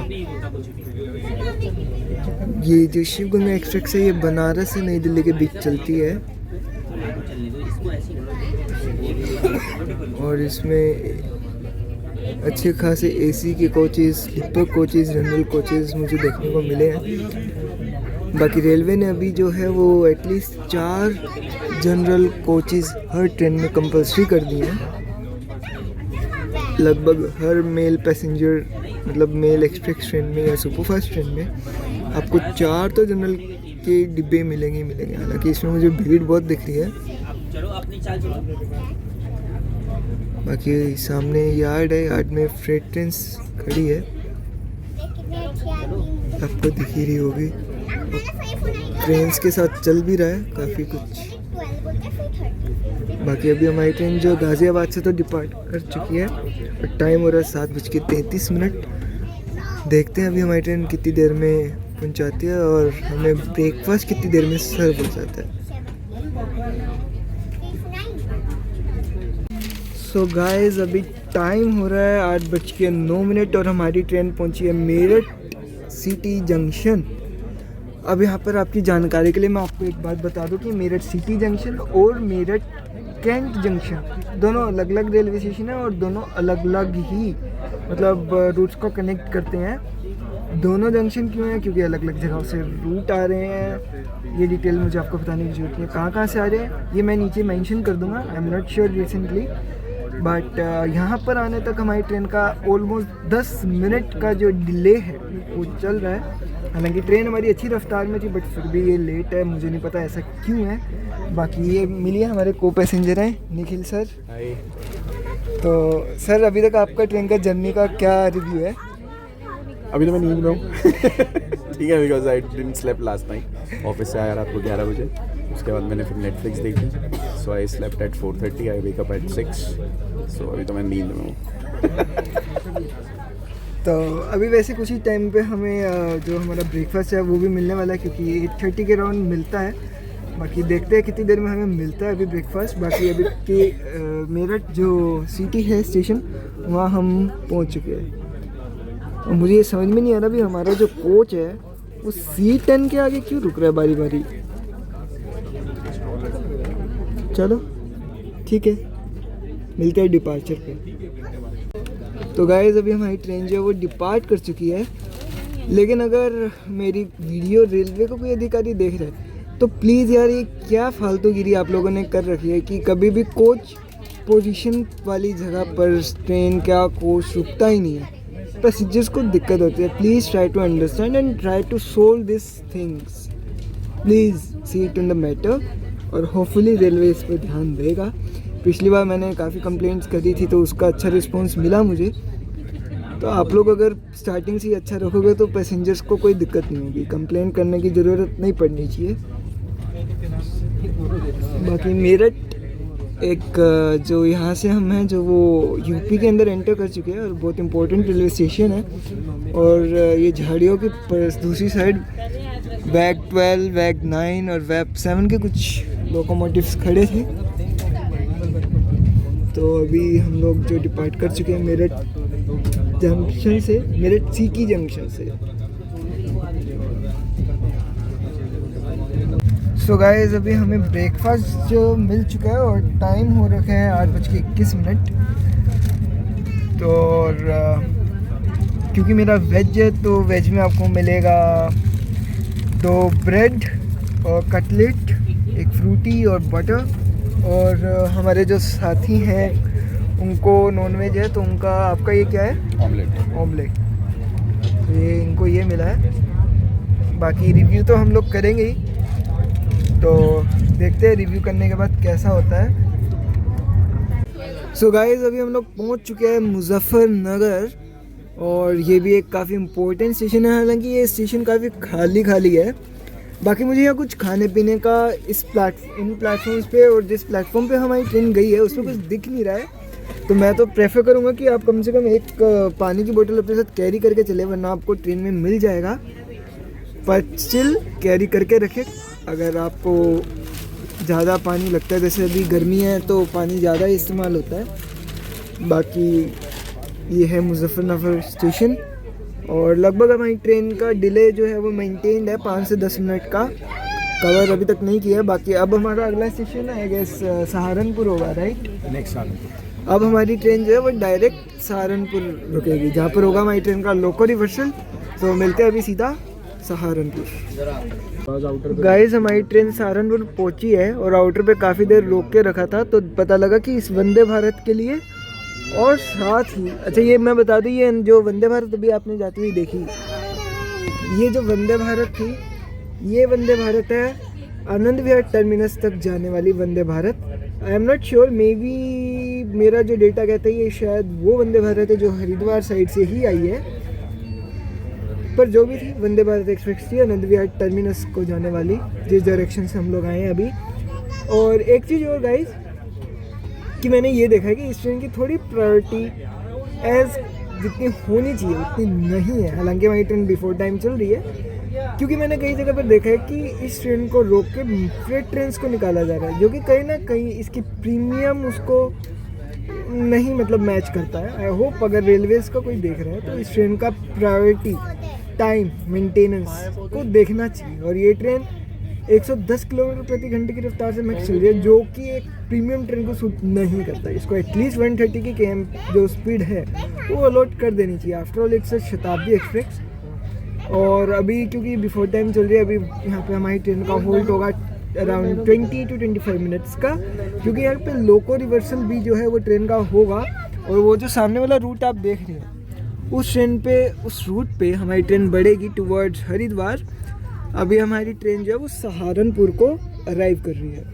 ये जो शिव गंगा एक्सप्रेस है ये बनारस से नई दिल्ली के बीच चलती है, और इसमें अच्छे खासे एसी के coaches, sleeper coaches, general coaches मुझे देखने को मिले हैं। बाकी रेलवे ने अभी जो है वो एटलीस्ट 4 जनरल कोचेस हर ट्रेन में कंपल्सरी कर दिए हैं। लगभग हर मेल पैसेंजर, मतलब मेल एक्सप्रेस ट्रेन में या सुपरफास्ट ट्रेन में आपको 4 तो जनरल के डिब्बे मिलेंगे ही मिलेंगे। हालांकि इसमें मुझे भीड़ बहुत दिख रही है। बाकी सामने यार्ड है, यार्ड में फ्रेट ट्रेन्स खड़ी है, आपको दिख ही रही होगी। ट्रेन्स के साथ चल भी रहा है काफ़ी कुछ। बाकी अभी हमारी ट्रेन जो गाज़ियाबाद से तो डिपार्ट कर चुकी है और टाइम हो रहा है 7:33। देखते हैं अभी हमारी ट्रेन कितनी देर में पहुंचाती है और हमें ब्रेकफास्ट कितनी देर में सर्व हो जाता है। सो गाइस अभी टाइम हो रहा है 8:09 और हमारी ट्रेन पहुंची है मेरठ सिटी जंक्शन। अब यहाँ पर आपकी जानकारी के लिए मैं आपको एक बात बता दूं कि मेरठ सिटी जंक्शन और मेरठ कैंट जंक्शन दोनों अलग अलग रेलवे स्टेशन है और दोनों अलग अलग ही मतलब रूट्स को कनेक्ट करते हैं। दोनों जंक्शन क्यों हैं? क्योंकि अलग अलग जगहों से रूट आ रहे हैं। ये डिटेल मुझे आपको बताने की जरूरत नहीं है कहाँ कहाँ से आ रहे हैं, ये मैं नीचे मेंशन कर दूंगा। आई am not sure recently, but यहाँ पर आने तक हमारी ट्रेन का ऑलमोस्ट 10 मिनट का जो डिले है वो चल रहा है। हालांकि ट्रेन हमारी अच्छी रफ्तार में थी बट फिर भी ये लेट है, मुझे नहीं पता ऐसा क्यों है। बाकी ये मिलिए हमारे को पैसेंजर हैं निखिल सर। तो सर अभी तक आपका ट्रेन का जर्नी का क्या रिव्यू है? अभी तो मैं नींद में हूँ ठीक है, because I didn't slept last night. Office से आया रात को 11 बजे, उसके बाद मैंने फिर नेटफ्लिक्स देखी। So I slept at 4:30, I wake up at 6। So अभी तो मैं नींद में हूँ तो अभी वैसे कुछ ही टाइम पे हमें जो हमारा ब्रेकफास्ट है वो भी मिलने वाला है, क्योंकि 8:30 के राउंड मिलता है। बाकी देखते हैं कितनी देर में हमें मिलता है अभी ब्रेकफास्ट। बाकी अभी के मेरठ जो सिटी है स्टेशन, वहाँ हम पहुँच चुके हैं। और मुझे ये समझ में नहीं आ रहा भी हमारा जो कोच है वो C10 के आगे क्यों रुक रहा है बारी बारी। चलो ठीक है, मिलते हैं डिपार्चर पे। तो गाइस अभी हमारी ट्रेन जो है वो डिपार्ट कर चुकी है, लेकिन अगर मेरी वीडियो रेलवे को कोई अधिकारी देख रहे हैं तो प्लीज़ यार ये क्या फालतूगिरी आप लोगों ने कर रखी है कि कभी भी कोच पोजीशन वाली जगह पर ट्रेन का कोच रुकता ही नहीं है। पैसेंजर्स को दिक्कत होती है। Please try to understand and try to solve this things, please see it in the matter. और होपफुली रेलवे इस पर ध्यान देगा। पिछली बार मैंने काफ़ी कंप्लेंट्स करी थी तो उसका अच्छा रिस्पॉन्स मिला मुझे। तो आप लोग अगर स्टार्टिंग से ही अच्छा रखोगे तो पैसेंजर्स को कोई दिक्कत नहीं होगी, कंप्लेन करने की ज़रूरत नहीं पड़नी चाहिए। बाकी मेरठ एक जो यहाँ से हम हैं जो वो यूपी के अंदर एंटर कर चुके हैं और बहुत इंपॉर्टेंट रेलवे स्टेशन है। और ये झाड़ियों की दूसरी साइड वैग 12, वैग 9 और वैग 7 के कुछ लोकोमोटिव्स खड़े थे। तो अभी हम लोग जो डिपार्ट कर चुके हैं मेरठ जंक्शन से, मेरठ सीकी जंक्शन से। सो गाइस अभी हमें ब्रेकफास्ट जो मिल चुका है और टाइम हो रखा है 8:21। तो और क्योंकि मेरा वेज है तो वेज में आपको मिलेगा 2 ब्रेड और कटलेट, एक फ्रूटी और बटर। और हमारे जो साथी हैं उनको नॉन वेज है तो उनका, आपका ये क्या है? ऑमलेट। तो ये इनको ये मिला है। बाकी रिव्यू तो हम लोग करेंगे ही, तो देखते हैं रिव्यू करने के बाद कैसा होता है। सो गाइस अभी हम लोग पहुंच चुके हैं मुजफ्फरनगर और ये भी एक काफ़ी इम्पोर्टेंट स्टेशन है। हालांकि ये स्टेशन काफ़ी खाली है। बाकी मुझे यहाँ कुछ खाने पीने का इन प्लेटफॉर्म्स पे और जिस प्लेटफॉर्म पे हमारी ट्रेन गई है उसमें कुछ दिख नहीं रहा है। तो मैं तो प्रेफर करूँगा कि आप कम से कम एक पानी की बोतल अपने साथ कैरी करके चले, वरना आपको ट्रेन में मिल जाएगा। पर स्टिल कैरी करके रखें। अगर आपको ज़्यादा पानी लगता है, जैसे अभी गर्मी है तो पानी ज़्यादा इस्तेमाल होता है। बाकी ये है मुजफ्फरनगर स्टेशन और लगभग हमारी ट्रेन का डिले जो है वो मेंटेन्ड है 5 से 10 मिनट का। कवर अभी तक नहीं किया है। बाकी अब हमारा अगला स्टेशन है आई गेस सहारनपुर होगा, राइट? नेक्स्ट सहारनपुर। अब हमारी ट्रेन जो है वो डायरेक्ट सहारनपुर रुकेगी, जहाँ पर होगा हमारी ट्रेन का लोको रिवर्सल। तो मिलते हैं अभी सीधा सहारनपुर। गाइस हमारी ट्रेन सहारनपुर पहुंची है और आउटर पे काफ़ी देर रोक के रखा था, तो पता लगा कि इस वंदे भारत के लिए। और साथ ही अच्छा ये मैं बता दूँ, ये जो वंदे भारत अभी आपने जाती हुई देखी, ये जो वंदे भारत थी, ये वंदे भारत है आनंद विहार टर्मिनस तक जाने वाली Vande Bharat. I am not sure, may be मेरा जो डेटा कहता है ये शायद वो वंदे भारत है जो हरिद्वार साइड से ही आई है। पर जो भी थी, वंदे भारत एक्सप्रेस थी आनंद विहार टर्मिनस को जाने वाली, जिस डायरेक्शन से हम लोग आए हैं अभी। और एक चीज़ और गाइस कि मैंने ये देखा है कि इस ट्रेन की थोड़ी प्रायोरिटी एज जितनी होनी चाहिए उतनी नहीं है। हालांकि हमारी ट्रेन बिफोर टाइम चल रही है, क्योंकि मैंने कई जगह पर देखा है कि इस ट्रेन को रोक के फ्रेट ट्रेन को निकाला जा रहा है, जो कि कहीं ना कहीं इसकी प्रीमियम उसको नहीं मतलब मैच करता है। आई होप अगर रेलवेज़ का कोई देख रहा है तो इस ट्रेन का प्रायोरिटी टाइम मेंटेनेंस को देखना चाहिए। और ये ट्रेन 110 किलोमीटर प्रति घंटे की रफ्तार से मैक्स चल रही है, जो कि एक प्रीमियम ट्रेन को सूट नहीं करता। इसको एटलीस्ट 130 की km जो स्पीड है वो अलॉट कर देनी चाहिए। आफ्टर ऑल इट्स शताब्दी एक्सप्रेस। और अभी क्योंकि बिफोर टाइम चल रही है, अभी यहाँ पे हमारी ट्रेन का होल्ड होगा अराउंड 20 to 25 मिनट्स का, क्योंकि यहाँ पे लोको रिवर्सल भी जो है वो ट्रेन का होगा। और वो जो सामने वाला रूट आप देख रहे हैं उस रूट पे हमारी ट्रेन बढ़ेगी टुवर्ड्स हरिद्वार। अभी हमारी ट्रेन जो है वो सहारनपुर को अराइव कर रही है।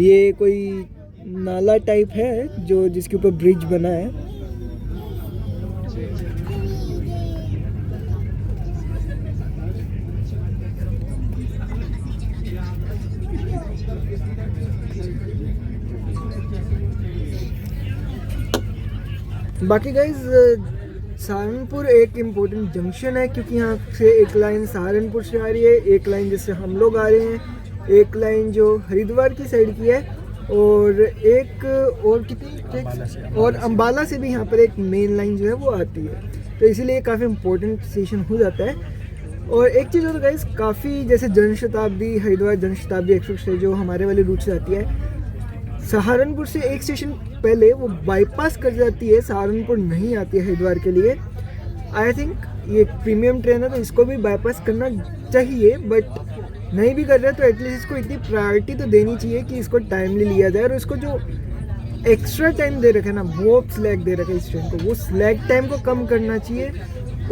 ये कोई नाला टाइप है जो जिसके ऊपर ब्रिज बना है। बाकी गाइज सहारनपुर एक इम्पोर्टेंट जंक्शन है, क्योंकि यहाँ से एक लाइन सहारनपुर से आ रही है, एक लाइन जिससे हम लोग आ रहे हैं, एक लाइन जो हरिद्वार की साइड की है, और एक और कितनी और अम्बाला से भी यहाँ पर एक मेन लाइन जो है वो आती है। तो इसीलिए काफ़ी इम्पोर्टेंट स्टेशन हो जाता है। और एक चीज़ और गाइज, काफ़ी जैसे जनशताब्दी हरिद्वार जनशताब्दी एक्सप्रेस है जो हमारे वाले रूट से आती है, सहारनपुर से एक स्टेशन पहले वो बाईपास कर जाती है, सहारनपुर नहीं आती है हरिद्वार के लिए। आई थिंक ये प्रीमियम ट्रेन है तो इसको भी बाईपास करना चाहिए, बट नहीं भी कर रहा है तो एटलीस्ट इसको इतनी प्रायोरिटी तो देनी चाहिए कि इसको टाइमली लिया जाए। और इसको जो एक्स्ट्रा टाइम दे रखे ना, बहुत स्लैग दे रखे इस ट्रेन को, वो स्लैग टाइम को कम करना चाहिए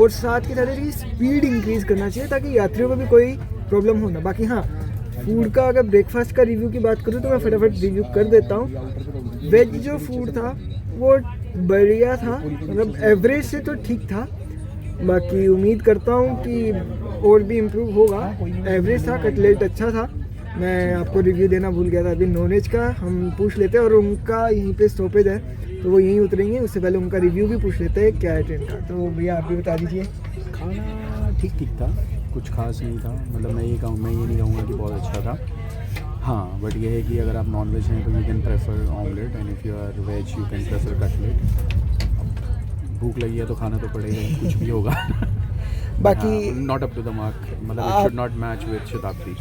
और साथ के साथ इसकी स्पीड इंक्रीज़ करना चाहिए ताकि यात्रियों को भी कोई प्रॉब्लम हो ना। बाकी हाँ, फूड का अगर ब्रेकफास्ट का रिव्यू की बात करूँ तो मैं फटाफट रिव्यू कर देता हूँ। वेज जो फूड था वो बढ़िया था, मतलब एवरेज से तो ठीक था। बाकी उम्मीद करता हूँ कि और भी इम्प्रूव होगा। एवरेज था, कटलेट अच्छा था। मैं आपको रिव्यू देना भूल गया था। अभी नॉन वेज का हम पूछ लेते हैं और उनका यहीं पे स्टॉपेज है तो वो यहीं उतरेंगे, उससे पहले उनका रिव्यू भी पूछ लेते हैं क्या है ट्रेन का। तो भैया आप भी बता दीजिए। खाना ठीक ठीक था, कुछ खास नहीं था। मतलब मैं ये नहीं कहूँगा कि बहुत अच्छा था। हाँ, बट ये है कि अगर आप नॉन वेज हैं तो you can prefer omelette, and if you are veg you can prefer cutlet. भूख लगी है तो खाना तो पड़ेगा ही, कुछ भी होगा। बाकी not up to the mark, मतलब it should not match with Shatabdi.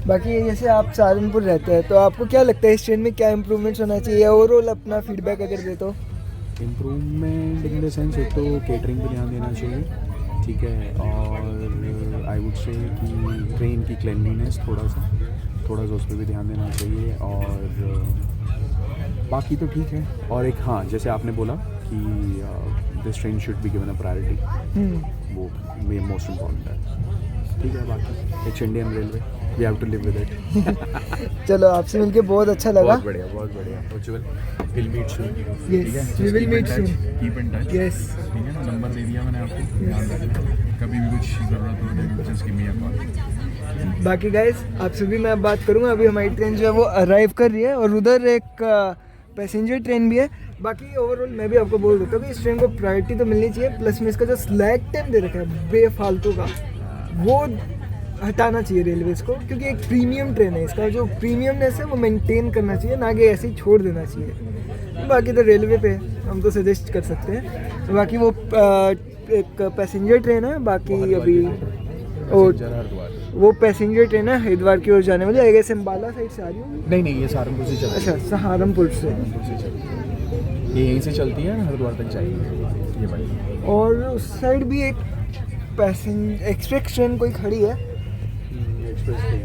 बाकी जैसे आप सहारनपुर रहते हैं तो आपको क्या लगता है इस ट्रेन में क्या इंप्रूवमेंट्स होना चाहिए? ओवरऑल अपना फीडबैक अगर दे तो। इम्प्रूवमेंट इन द सेंस, एक तो केटरिंग पे ध्यान देना चाहिए, ठीक है, और आई वुड से कि ट्रेन की क्लेanलीनेस थोड़ा सा उस पर भी ध्यान देना चाहिए, और बाकी तो ठीक है। और एक हाँ, जैसे आपने बोला कि this train should be given a priority, वो मोस्ट इम्पॉर्टेंट है, ठीक है। बाकी it's Indian railway, we have to live with it. चलो आपसे मिलके बहुत अच्छा लगा। बहुत बढ़िया। Ujjwal, will meet soon, Yes, we will meet soon. Keep in touch, Yes. ठीक है ना। नंबर दे दिया मैंने आपको, ध्यान रखना, कभी भी कुछ ज़रूरत हो तो just give me a call. बाकी गाइस आपसे भी मैं बात करूंगा। अभी हमारी ट्रेन जो है वो अराइव कर रही है और उधर एक पैसेंजर ट्रेन भी है। बाकी ओवरऑल मैं भी आपको बोल देता हूँ कि इस ट्रेन को प्रायोरिटी तो मिलनी चाहिए, प्लस में इसका जो स्लैग टाइम दे रखा है बेफालतू का, वो हटाना चाहिए रेलवेज़ को, क्योंकि एक प्रीमियम ट्रेन है, इसका जो प्रीमियमनेस है वो मेंटेन करना चाहिए, ना कि ऐसे ही छोड़ देना चाहिए। बाकी तो रेलवे पे हम तो सजेस्ट कर सकते हैं। तो बाकी वो एक पैसेंजर ट्रेन है। बाकी अभी वो पैसेंजर ट्रेन है हरिद्वार की ओर जाने वाली, आई गेस अम्बाला साइड से आ रही है। नहीं, ये सहारनपुर से चलती है। अच्छा, सहारनपुर से। ये यहीं से चलती है, हरिद्वार तक जाएगी ये भाई। और उस साइड भी एक पैसेंजर एक्सप्रेस ट्रेन कोई खड़ी है, एक्सप्रेस ट्रेन,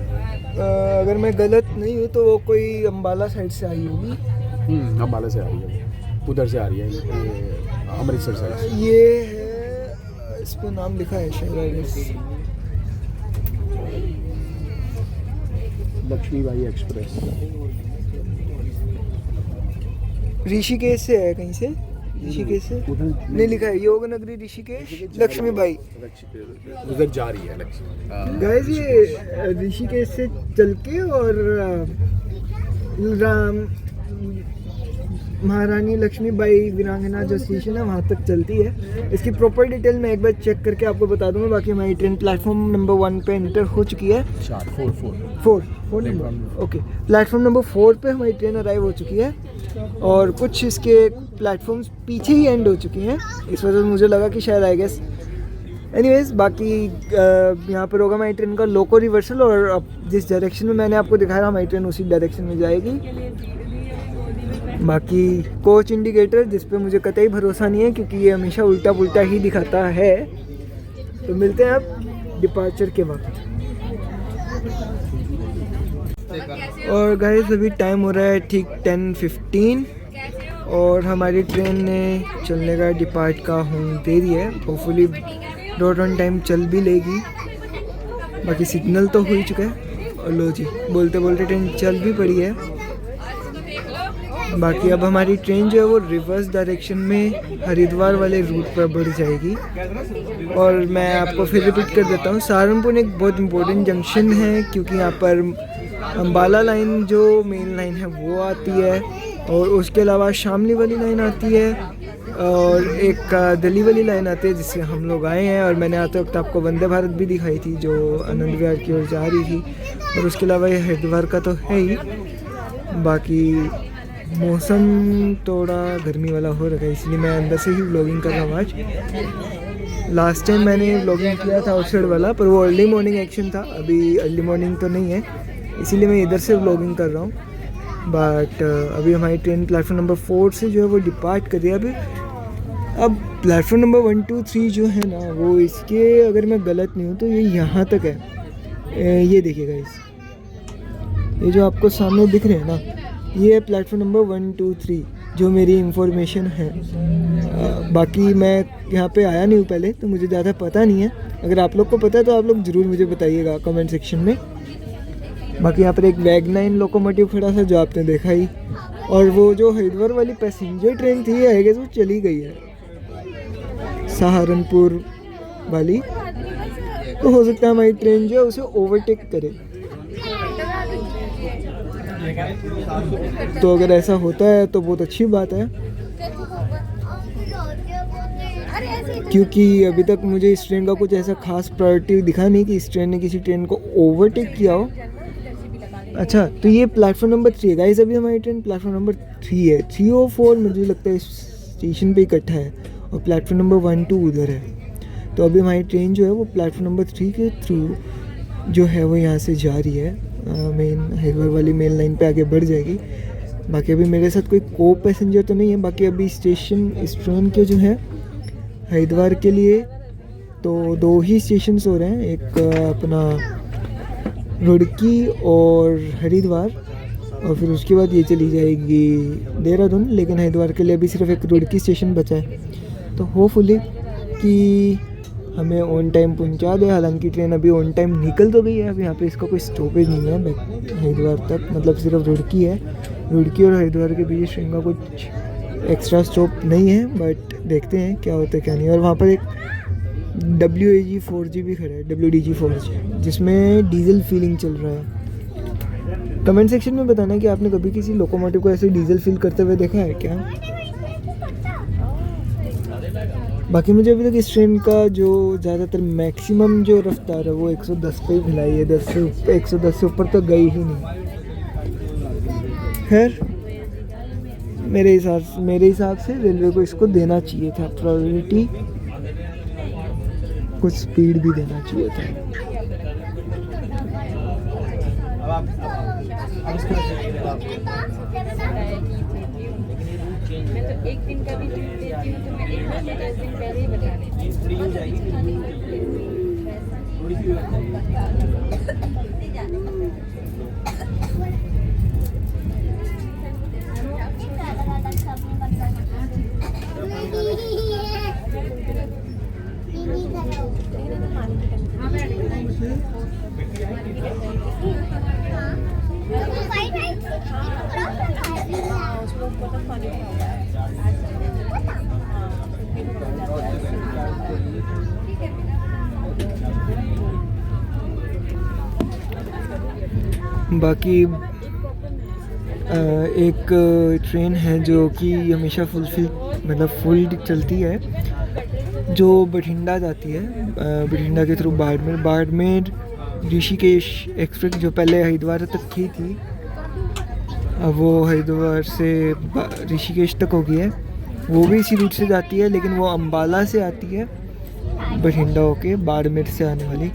अगर मैं गलत नहीं हूँ तो वो कोई अम्बाला साइड से आई होगी। अम्बाला से आ रही है, उधर से आ रही है, ये अमृतसर साइड से। ये है, इस पर नाम लिखा है शायद लक्ष्मीबाई एक्सप्रेस। ऋषिकेश से है, कहीं से ऋषिकेश से नहीं लिखा है, योग नगरी ऋषिकेश लक्ष्मीबाई उधर जा रही है लक्ष्मी। गाइस ये ऋषिकेश से चल के और राम महारानी लक्ष्मीबाई वीरांगना जो स्टेशन है वहाँ तक चलती है। इसकी प्रॉपर डिटेल मैं एक बार चेक करके आपको बता दूंगा। बाकी हमारी ट्रेन प्लेटफॉर्म नंबर 1 पे एंटर हो चुकी है। 4 नंबर, ओके। प्लेटफॉर्म नंबर 4 पे हमारी ट्रेन अराइव हो चुकी है और कुछ इसके प्लेटफॉर्म्स पीछे ही एंड हो चुकी हैं, इस वजह से मुझे लगा कि शायद आई गेस। एनीवेज बाकी यहाँ पर होगा हमारी ट्रेन का लोको रिवर्सल, और अब जिस डायरेक्शन में मैंने आपको दिखाया हमारी ट्रेन उसी डायरेक्शन में जाएगी। बाकी कोच इंडिकेटर जिस पे मुझे कतई भरोसा नहीं है, क्योंकि ये हमेशा उल्टा पुल्टा ही दिखाता है। तो मिलते हैं अब डिपार्चर के वक्त। और गाइस अभी टाइम हो रहा है ठीक 10:15 और हमारी ट्रेन ने चलने का डिपार्ट का होम दे दिया है। होपफुली डॉट ऑन टाइम चल भी लेगी। बाकी सिग्नल तो हो ही चुका है और लो जी बोलते बोलते ट्रेन चल भी पड़ी है। बाकी अब हमारी ट्रेन जो है वो रिवर्स डायरेक्शन में हरिद्वार वाले रूट पर बढ़ जाएगी। और मैं आपको फिर रिपीट कर देता हूँ, सहारनपुर एक बहुत इंपॉर्टेंट जंक्शन है, क्योंकि यहाँ पर अम्बाला लाइन जो मेन लाइन है वो आती है, और उसके अलावा शामली वाली लाइन आती है, और एक दिल्ली वाली लाइन आती है जिससे हम लोग आए हैं। और मैंने आते वक्त आपको वंदे भारत भी दिखाई थी जो आनंद विहार की ओर जा रही थी। और उसके अलावा ये हरिद्वार का तो है ही। बाकी मौसम थोड़ा गर्मी वाला हो रखा है, इसलिए मैं अंदर से ही व्लॉगिंग कर रहा हूँ आज। लास्ट टाइम मैंने व्लॉगिंग किया था आउटसाइड वाला, पर वो अर्ली मॉर्निंग एक्शन था। अभी अर्ली मॉर्निंग तो नहीं है, इसीलिए मैं इधर से व्लॉगिंग कर रहा हूँ। बट अभी हमारी ट्रेन प्लेटफॉर्म नंबर 4 से जो है वो डिपार्ट कर रही है। अभी अब प्लेटफॉर्म नंबर 1, 2, 3 जो है ना, वो इसके अगर मैं गलत नहीं हूँ तो ये यहाँ तक है। ये देखिएगा, ये जो आपको सामने दिख रहे हैं ना, ये है प्लेटफॉर्म नंबर 1, 2, 3 जो मेरी इंफॉर्मेशन है। बाकी मैं यहाँ पे आया नहीं हूँ पहले, तो मुझे ज़्यादा पता नहीं है। अगर आप लोग को पता है तो आप लोग ज़रूर मुझे बताइएगा कमेंट सेक्शन में। बाकी यहाँ पर एक वैगनाइन लोकोमोटिव खड़ा था जो आपने देखा ही, और वो जो हरिद्वार वाली पैसेंजर ट्रेन थी आई गेस वो चली गई है सहारनपुर वाली। तो हो सकता है हमारी ट्रेन जो है उसे ओवरटेक करे। तो अगर ऐसा होता है तो बहुत अच्छी बात है, क्योंकि अभी तक मुझे इस ट्रेन का कुछ ऐसा खास प्रायोरिटी दिखा नहीं कि इस ट्रेन ने किसी ट्रेन को ओवरटेक किया हो। अच्छा, तो ये प्लेटफॉर्म नंबर 3 है गाइस। अभी हमारी ट्रेन प्लेटफॉर्म नंबर 3 है। 3 और 4 मुझे लगता है स्टेशन पे इकट्ठा है और प्लेटफॉर्म नंबर 1 2 उधर है। तो अभी हमारी ट्रेन जो है वो प्लेटफॉर्म नंबर 3 के थ्रू जो है वो यहाँ से जा रही है, मेन हरिद्वार वाली मेन लाइन पे आगे बढ़ जाएगी। बाकी अभी मेरे साथ कोई को पैसेंजर तो नहीं है। बाकी अभी स्टेशन इस ट्रेन के जो है हरिद्वार के लिए तो 2 ही स्टेशन हो रहे हैं, एक अपना रुड़की और हरिद्वार, और फिर उसके बाद ये चली जाएगी देहरादून। लेकिन हरिद्वार के लिए अभी सिर्फ एक रुड़की स्टेशन बचा है, तो होपफुली कि हमें ऑन टाइम पहुंचा दे। हालांकि ट्रेन अभी ऑन टाइम निकल तो गई है, अब यहाँ पे इसका कोई स्टॉपेज नहीं है हरिद्वार तक, मतलब सिर्फ रुड़की है। रुड़की और हरिद्वार के बीच ट्रेन का कुछ एक्स्ट्रा स्टॉप नहीं है, बट देखते हैं क्या होता है क्या नहीं। और वहाँ पर एक WAG-4G भी खड़ा है, WDG-4G, जिसमें डीजल फीलिंग चल रहा है। कमेंट सेक्शन में बताना कि आपने कभी किसी लोकोमोटिव को ऐसे डीजल फील करते हुए देखा है क्या। बाकी मुझे अभी तक इस ट्रेन का जो ज़्यादातर मैक्सिमम जो रफ्तार है वो 110 पे ही मिलाई है, 110 से ऊपर तो गई ही नहीं। खैर मेरे हिसाब से रेलवे को इसको देना चाहिए था प्रायोरिटी, कुछ स्पीड भी देना चाहिए था। मैं तो एक दिन का भी टिकट देती हूँ, तो मैं 1 हफ्ते 10 दिन पहले ही बता देती बाकी एक ट्रेन है जो कि हमेशा फुल चलती है, जो बठिंडा जाती है, बठिंडा के थ्रू बाड़मेर ऋषिकेश एक्सप्रेस, जो पहले हरिद्वार तक की थी, अब वो हरिद्वार से ऋषिकेश तक हो गई है। वो भी इसी रूट से जाती है, लेकिन वो अम्बाला से आती है, बठिंडा होके बाड़मेर से आने वाली।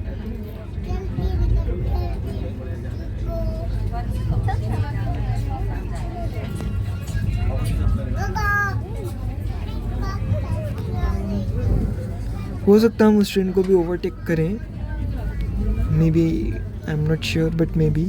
हो सकता है हम उस ट्रेन को भी ओवरटेक करें, may be, I am not sure, but may be.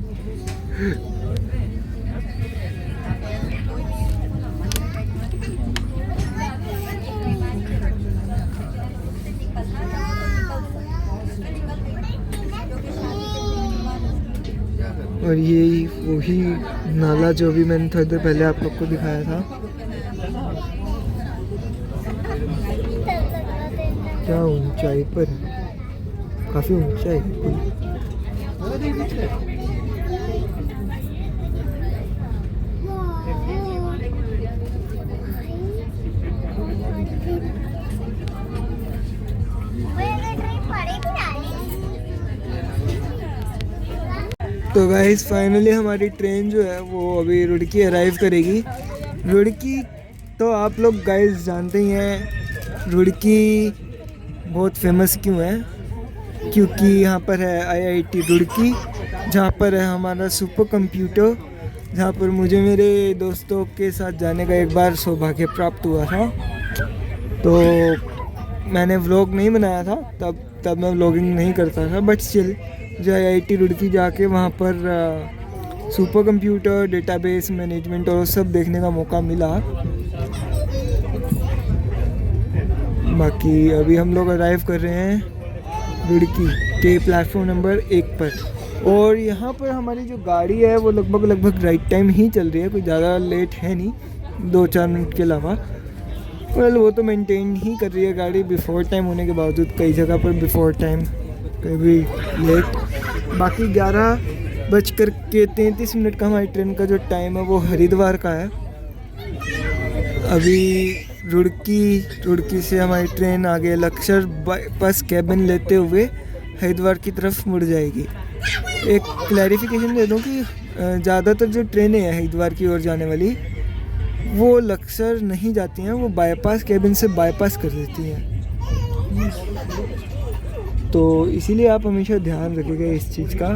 और ये वही नाला जो भी मैंने थोड़ी देर पहले आप लोग को दिखाया था। क्या ऊंचाई पर है, काफ़ी ऊंचाई है। तो गाइस फाइनली हमारी ट्रेन जो है वो अभी रुड़की अराइव करेगी। रुड़की तो आप लोग गाइस जानते ही हैं, रुड़की बहुत फेमस क्यों है, क्योंकि यहाँ पर है IIT रुड़की, जहाँ पर है हमारा सुपर कंप्यूटर, जहाँ पर मुझे मेरे दोस्तों के साथ जाने का एक बार सौभाग्य प्राप्त हुआ था। तो मैंने व्लॉग नहीं बनाया था, तब मैं व्लॉगिंग नहीं करता था, बट स्टिल जो IIT रुड़की जाके वहाँ पर सुपर कंप्यूटर, डेटाबेस मैनेजमेंट और सब देखने का मौका मिला। बाकी अभी हम लोग अराइव कर रहे हैं रुड़की के प्लेटफॉर्म नंबर 1 पर, और यहाँ पर हमारी जो गाड़ी है वो लगभग राइट टाइम ही चल रही है, कोई ज़्यादा लेट है नहीं, 2-4 मिनट के अलावा। वो तो मेंटेन ही कर रही है गाड़ी बिफोर टाइम होने के बावजूद, कई जगह पर बिफोर टाइम, कभी लेट। बाकी 11:33 का हमारी ट्रेन का जो टाइम है वो हरिद्वार का है। अभी रुड़की से हमारी ट्रेन आगे लक्सर बाईपास कैबिन लेते हुए हरिद्वार की तरफ मुड़ जाएगी। एक क्लैरिफिकेशन दे दूं कि ज़्यादातर जो ट्रेनें हैं हरिद्वार की ओर जाने वाली वो लक्सर नहीं जाती हैं, वो बाईपास केबिन से बाईपास कर देती हैं। तो इसीलिए आप हमेशा ध्यान रखिएगा इस चीज़ का।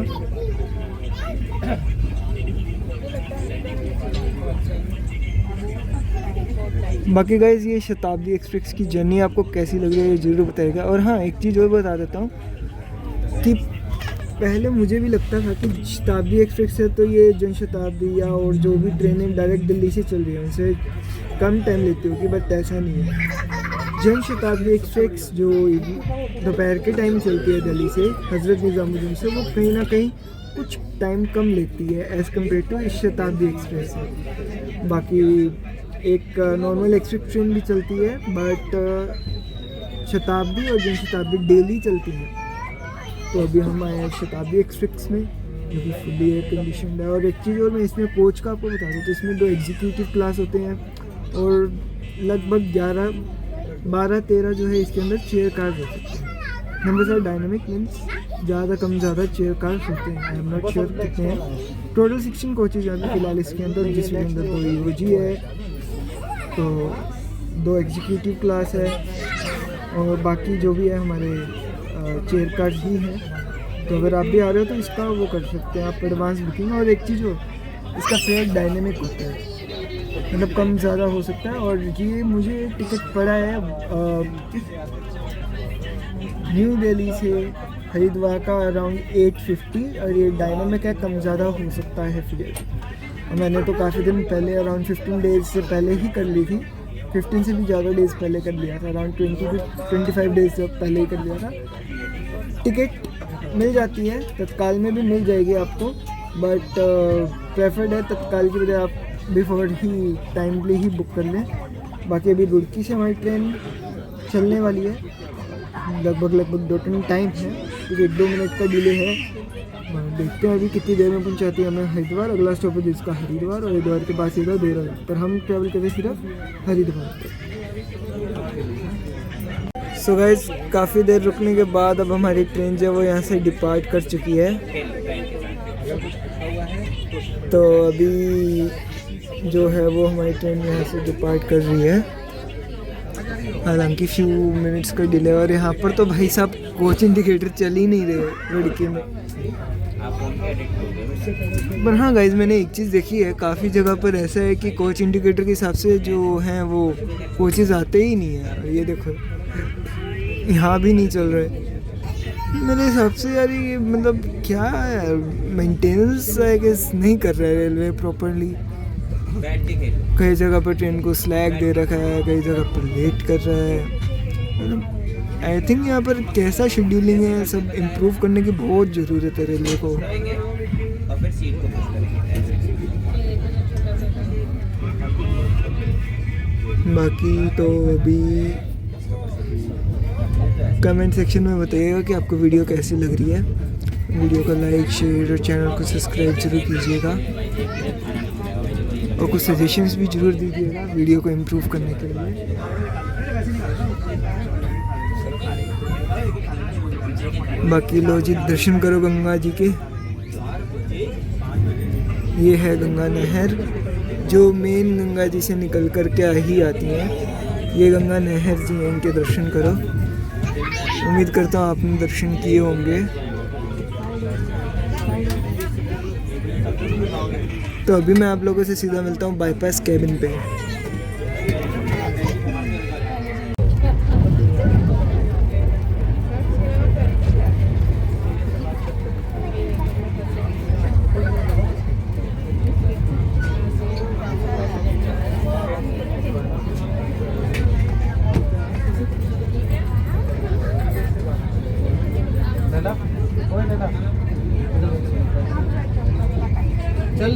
बाकी गाइज ये शताब्दी एक्सप्रेस की जर्नी आपको कैसी लग रही है ये ज़रूर बताइएगा। और हाँ, एक चीज़ और बता देता हूँ कि पहले मुझे भी लगता था कि शताब्दी एक्सप्रेस है तो ये जनशताब्दी या और जो भी ट्रेनें डायरेक्ट दिल्ली से चल रही हैं उनसे कम टाइम लेती होगी, बट ऐसा नहीं है। जनशताब्दी एक्सप्रेस जो दोपहर के टाइम चलती है दिल्ली से हज़रत निज़ामुद्दीन से, वो कहीं ना कहीं कुछ टाइम कम लेती है एज़ कम्पेयर टू इस शताब्दी एक्सप्रेस से। बाकी एक नॉर्मल एक्सप्रेस ट्रेन भी चलती है, बट शताब्दी और जनशताब्दी डेली चलती हैं। तो अभी हम आए हैं शताब्दी एक्सप्रेस में जो कि फुली एयर कंडीशन है। और एक चीज़ और मैं इसमें कोच का आपको बता दूँ तो इसमें 2 एग्जीक्यूटिव क्लास होते हैं और लगभग 12-13 जो है इसके अंदर चेयर कार्स होते हैं। नंबर आर डायनामिक मीन्स ज़्यादा कम ज़्यादा चेयर कार्स होते हैं। आई एम नॉट श्योर कितने हैं। टोटल 16 कोचेज हैं फिलहाल इसके अंदर, जिसके अंदर 2 EOG है, तो 2 एग्जीक्यूटिव क्लास है और बाकी जो भी है हमारे चेयर कार्ड ही हैं। तो अगर आप भी आ रहे हो तो इसका वो कर सकते हैं आप एडवांस बुकिंग। और एक चीज़ और, इसका फेयर डायनेमिक होता है, मतलब कम ज़्यादा हो सकता है। और ये मुझे टिकट पड़ा है न्यू दिल्ली से हरिद्वार का अराउंड 850 और ये डायनेमिक है, कम ज़्यादा हो सकता है फेयर। और मैंने तो काफ़ी दिन पहले अराउंड 15 डेज़ से पहले ही कर ली थी, 15 से भी ज़्यादा डेज़ पहले कर लिया था, अराउंड 20 to 25 डेज़ से पहले ही कर लिया था। टिकट मिल जाती है, तत्काल में भी मिल जाएगी आपको, बट प्रेफर्ड है तत्काल की बजाय आप before he timely he book कर लें। बाकी अभी रुड़की से हमारी ट्रेन चलने वाली है, लगभग 2 टाइम है, कुछ 1-2 मिनट का डिले है। देखते हैं अभी कितनी देर में पहुंचाती है हमें हरिद्वार। अगला स्टॉपेज इसका हरिद्वार और हरिद्वार के पास सीधा देहरादून, पर हम ट्रैवल करें सिर्फ हरिद्वार। सो गाइस, काफ़ी देर रुकने के बाद अब हमारी ट्रेन जो है वो यहाँ से डिपार्ट कर चुकी है। तो अभी जो है वो हमारी ट्रेन यहाँ से डिपार्ट कर रही है, हालांकि फ्यू मिनट्स का डिले। और यहाँ पर तो भाई साहब कोच इंडिकेटर चल ही नहीं रहे रुड़की में। पर हाँ गाइज, मैंने एक चीज़ देखी है, काफ़ी जगह पर ऐसा है कि कोच इंडिकेटर के हिसाब से जो हैं वो कोचेज़ आते ही नहीं हैं। और ये देखो यहाँ भी नहीं चल रहे मेरे हिसाब से। यार ये मतलब क्या है, मेंटेनेंस है कि नहीं कर रहा है रेलवे प्रॉपरली। कई जगह पर ट्रेन को स्लैग दे रखा है, कई जगह पर लेट कर रहा है। मतलब आई थिंक यहाँ पर कैसा शेड्यूलिंग है, सब इम्प्रूव करने की बहुत ज़रूरत है रेलवे को। बाकी तो अभी कमेंट सेक्शन में बताइएगा कि आपको वीडियो कैसी लग रही है। वीडियो को लाइक, शेयर और चैनल को सब्सक्राइब जरूर कीजिएगा और कुछ सजेशंस भी ज़रूर दीजिएगा वीडियो को इम्प्रूव करने के लिए। बाकी लो जी, दर्शन करो गंगा जी के। ये है गंगा नहर जो मेन गंगा जी से निकल कर के ही आती हैं। ये गंगा नहर जी हैं, इनके दर्शन करो। उम्मीद करता हूँ आपने दर्शन किए होंगे। तो अभी मैं आप लोगों से सीधा मिलता हूँ बाईपास केबिन पे। चल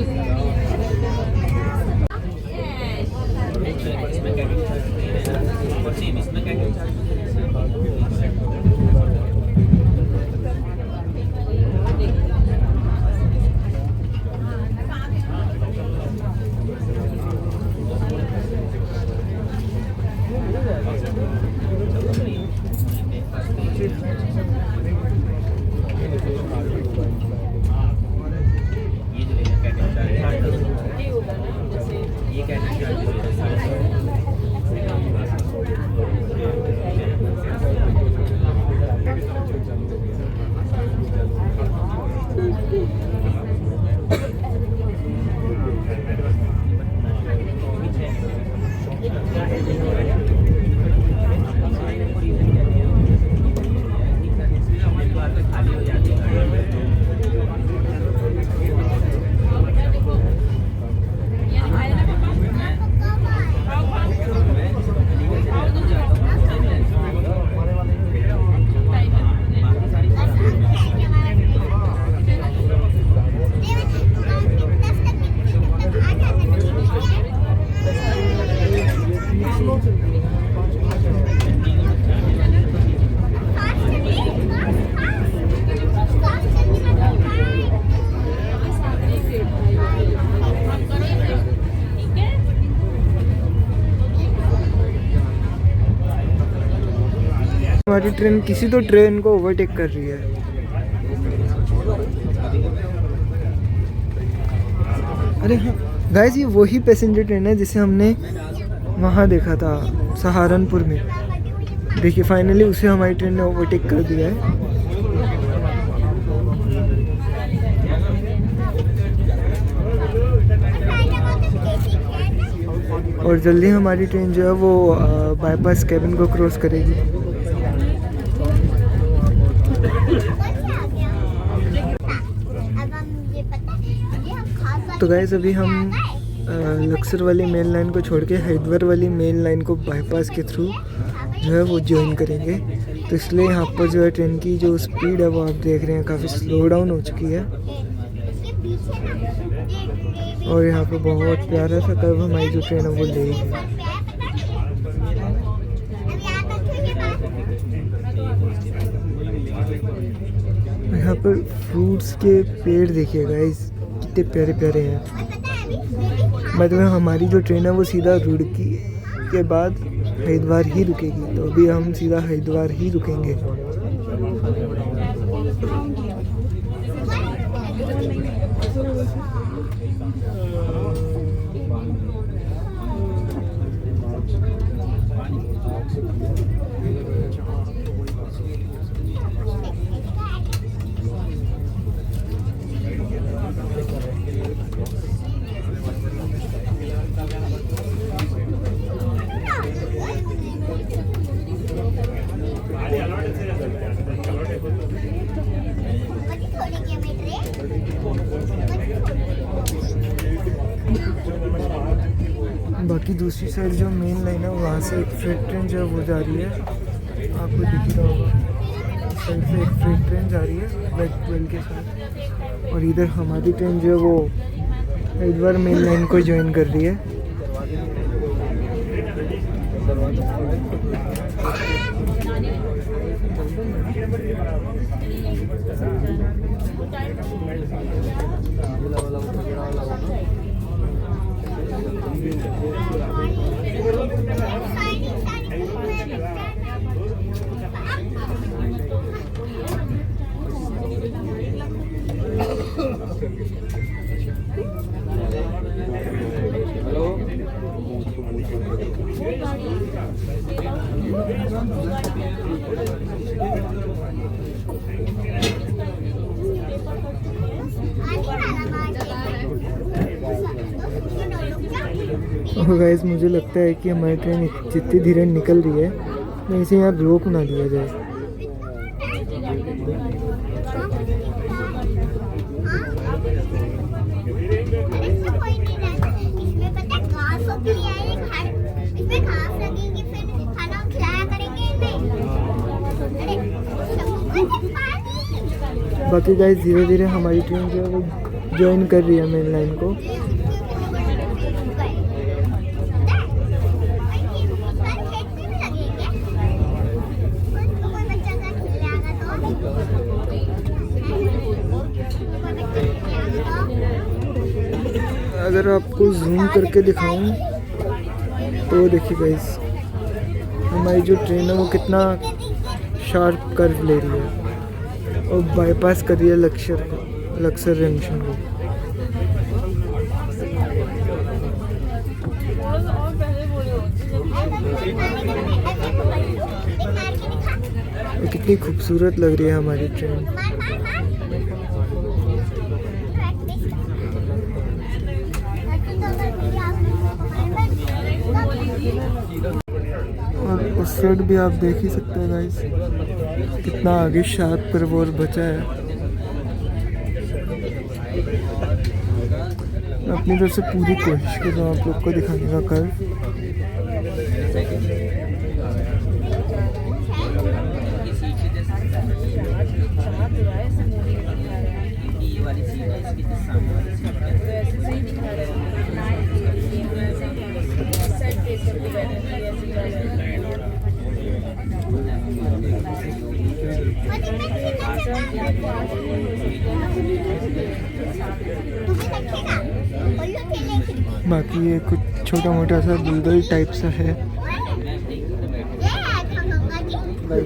हमारी ट्रेन किसी तो ट्रेन को ओवरटेक कर रही है। अरे हाँ गाइस, ये वही पैसेंजर ट्रेन है जिसे हमने वहाँ देखा था सहारनपुर में। देखिए फाइनली उसे हमारी ट्रेन ने ओवरटेक कर दिया है। और जल्दी हमारी ट्रेन जो है वो बाईपास केबिन को क्रॉस करेगी। तो गाइस अभी हम लक्सर वाली मेन लाइन को छोड़ के हरिद्वार वाली मेन लाइन को बाईपास के थ्रू जो है वो ज्वाइन करेंगे। तो इसलिए यहाँ पर जो है ट्रेन की जो स्पीड है वो आप देख रहे हैं काफ़ी स्लो डाउन हो चुकी है। और यहाँ पे बहुत प्यारा सा कर्व हमारी जो ट्रेन है वो ले है। यहाँ पर फ्रूट्स के पेड़ देखिए गाइस, कितने प्यारे प्यारे हैं। मतलब हमारी जो ट्रेन है वो सीधा रुड़की के बाद हरिद्वार ही रुकेगी, तो अभी हम सीधा हरिद्वार ही रुकेंगे। बाकी दूसरी साइड जो मेन लाइन है वहाँ से एक फ्रेट ट्रेन जो है वो जा रही है, आपको दिख रहा होगा। इस साइड से एक फ्रेट ट्रेन जा रही है लाइक 12 के साथ, और इधर हमारी ट्रेन जो है वो हरिद्वार मेन लाइन को ज्वाइन कर रही है। तो गाइस मुझे लगता है कि हमारी ट्रेन जितनी धीरे निकल रही है, तो इसे यहाँ रोक ना दिया जाए। बाकी गाइस धीरे धीरे हमारी ट्रेन जो है वो ज्वाइन कर रही है मेन लाइन को। अगर आपको जूम करके दिखाऊं तो देखिए गाइस हमारी जो ट्रेन है वो कितना शार्प कर्व ले रही है और बाईपास कर रही है लक्सर जंक्शन को। कितनी खूबसूरत लग रही है हमारी ट्रेन। और उस साइड भी आप देख ही सकते हैं गाइस कितना आगे शार्प कर्व और बचा है। मैं अपनी तरफ से पूरी कोशिश कर रहा हूँ आप लोग को दिखाने का कर्व। बाकी ये कुछ छोटा मोटा सा बुलबुल टाइप सा है। और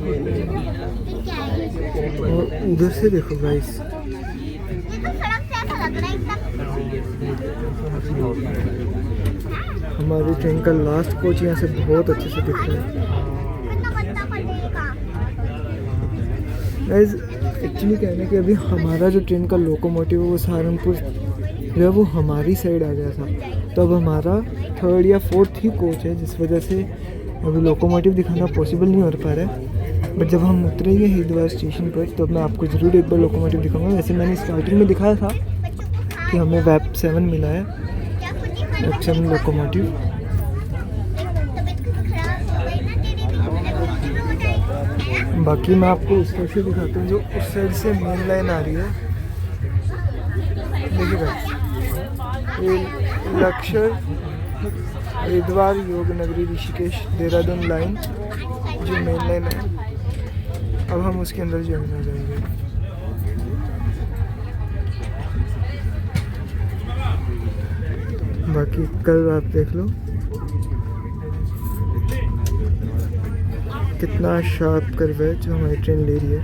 उधर से देखो गाइस, हमारी ट्रेन का लास्ट कोच यहाँ से बहुत अच्छे से दिख रहा है गाइस। एक्चुअली कहना कि अभी हमारा जो ट्रेन का लोकोमोटिव है वो सहारनपुर जो है वो हमारी साइड आ गया था, तो अब हमारा 3rd या 4th ही कोच है, जिस वजह से अभी लोकोमोटिव दिखाना पॉसिबल नहीं हो पा रहा है। बट जब हम उतरेंगे हरिद्वार स्टेशन पर तो मैं आपको ज़रूर एक बार लोकोमोटिव दिखाऊंगा। वैसे मैंने स्टार्टिंग में दिखाया था कि हमें वेब 7 मिला है, वेब 7 लोकोमोटिव। बाकी मैं आपको उस साइड से दिखाता हूँ जो उस साइड से मेन लाइन आ रही है। देखिए भाई, ये लक्ष्य हरिद्वार योग नगरी ऋषिकेश देहरादून लाइन जो मेन लाइन है, अब हम उसके अंदर ज्वाइन हो जाएंगे। बाकी कल आप देख लो कितना शार्प कर्व है जो हमारी ट्रेन ले रही है।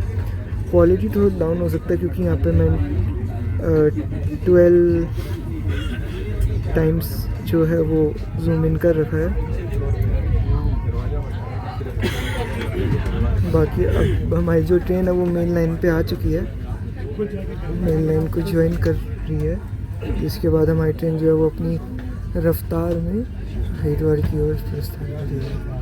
क्वालिटी थोड़ा डाउन हो सकता है क्योंकि यहाँ पे मैं 12 टाइम्स जो है वो जूम इन कर रखा है। बाकी अब हमारी जो ट्रेन है वो मेन लाइन पे आ चुकी है, मेन लाइन को ज्वाइन कर रही है। इसके बाद हमारी ट्रेन जो है वो अपनी रफ्तार में हरिद्वार की ओर प्रस्थान करेगी।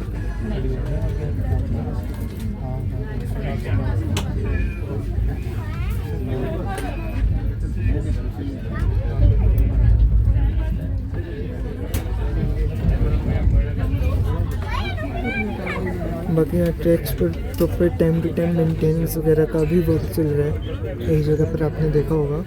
बाकी यहाँ ट्रैक्स पर proper time to time maintenance वगैरह का भी वर्क चल रहा है, कई जगह पर आपने देखा होगा।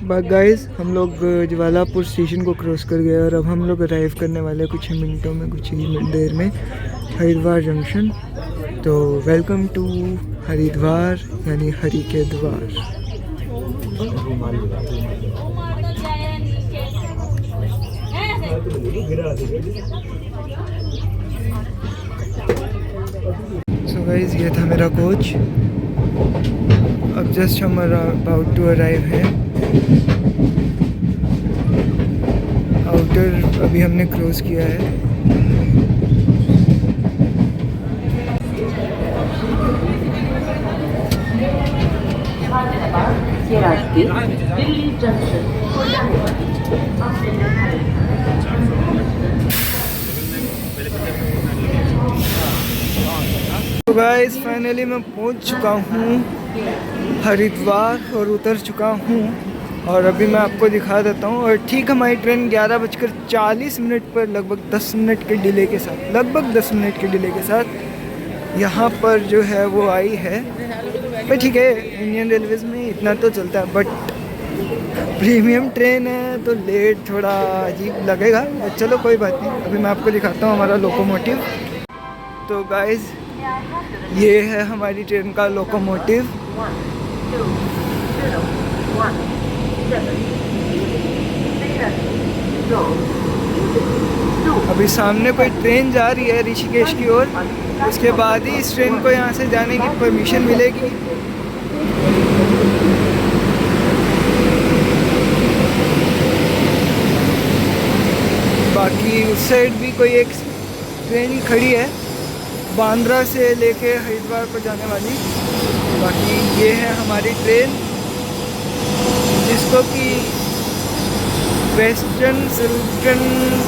बट गाइस, हम लोग ज्वालापुर स्टेशन को क्रॉस कर गए और अब हम लोग अराइव करने वाले कुछ ही मिनटों में, कुछ ही देर में हरिद्वार जंक्शन। तो वेलकम टू हरिद्वार यानी हरि के द्वार। सो गाइस, ये था मेरा कोच। अब जस्ट हम अबाउट टू अराइव हैं। आउटर अभी हमने क्रॉस किया है। तो गाइस, फाइनली मैं पहुंच चुका हूं हरिद्वार और उतर चुका हूं, और अभी मैं आपको दिखा देता हूं। और ठीक हमारी ट्रेन 11:40 पर लगभग 10 मिनट के डिले के साथ, यहाँ पर जो है वो आई है। पर ठीक है, इंडियन रेलवेज़ में इतना तो चलता है, बट प्रीमियम ट्रेन है तो लेट थोड़ा अजीब लगेगा। चलो कोई बात नहीं, अभी मैं आपको दिखाता हूँ हमारा लोकोमोटिव। तो गाइस, ये है हमारी ट्रेन का लोकोमोटिव। अभी सामने कोई ट्रेन जा रही है ऋषिकेश की ओर, उसके बाद ही इस ट्रेन को यहाँ से जाने की परमिशन मिलेगी। बाकी उस साइड भी कोई एक ट्रेन खड़ी है बांद्रा से लेके हरिद्वार को जाने वाली। बाकी ये है हमारी ट्रेन, जिसको कि वेस्टर्न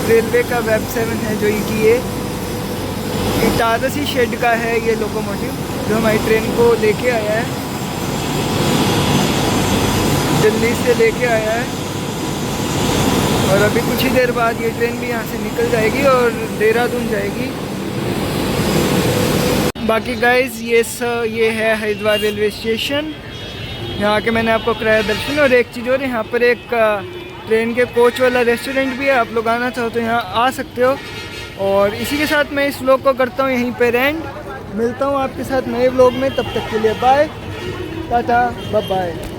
रेलवे का वेब 7 है, जो कि ये इटारसी शेड का है ये लोकोमोटिव, जो हमारी ट्रेन को लेके आया है, दिल्ली से लेके आया है। और अभी कुछ ही देर बाद ये ट्रेन भी यहाँ से निकल जाएगी और देहरादून जाएगी। बाकी गाइस, ये है हरिद्वार रेलवे स्टेशन। यहाँ के मैंने आपको कराया दर्शन। और एक चीज़ और, यहाँ पर एक ट्रेन के कोच वाला रेस्टोरेंट भी है, आप लोग आना चाहो तो यहाँ आ सकते हो। और इसी के साथ मैं इस व्लॉग को करता हूँ यहीं पे एंड। मिलता हूँ आपके साथ नए व्लॉग में, तब तक के लिए बाय, टाटा, बाय बाय।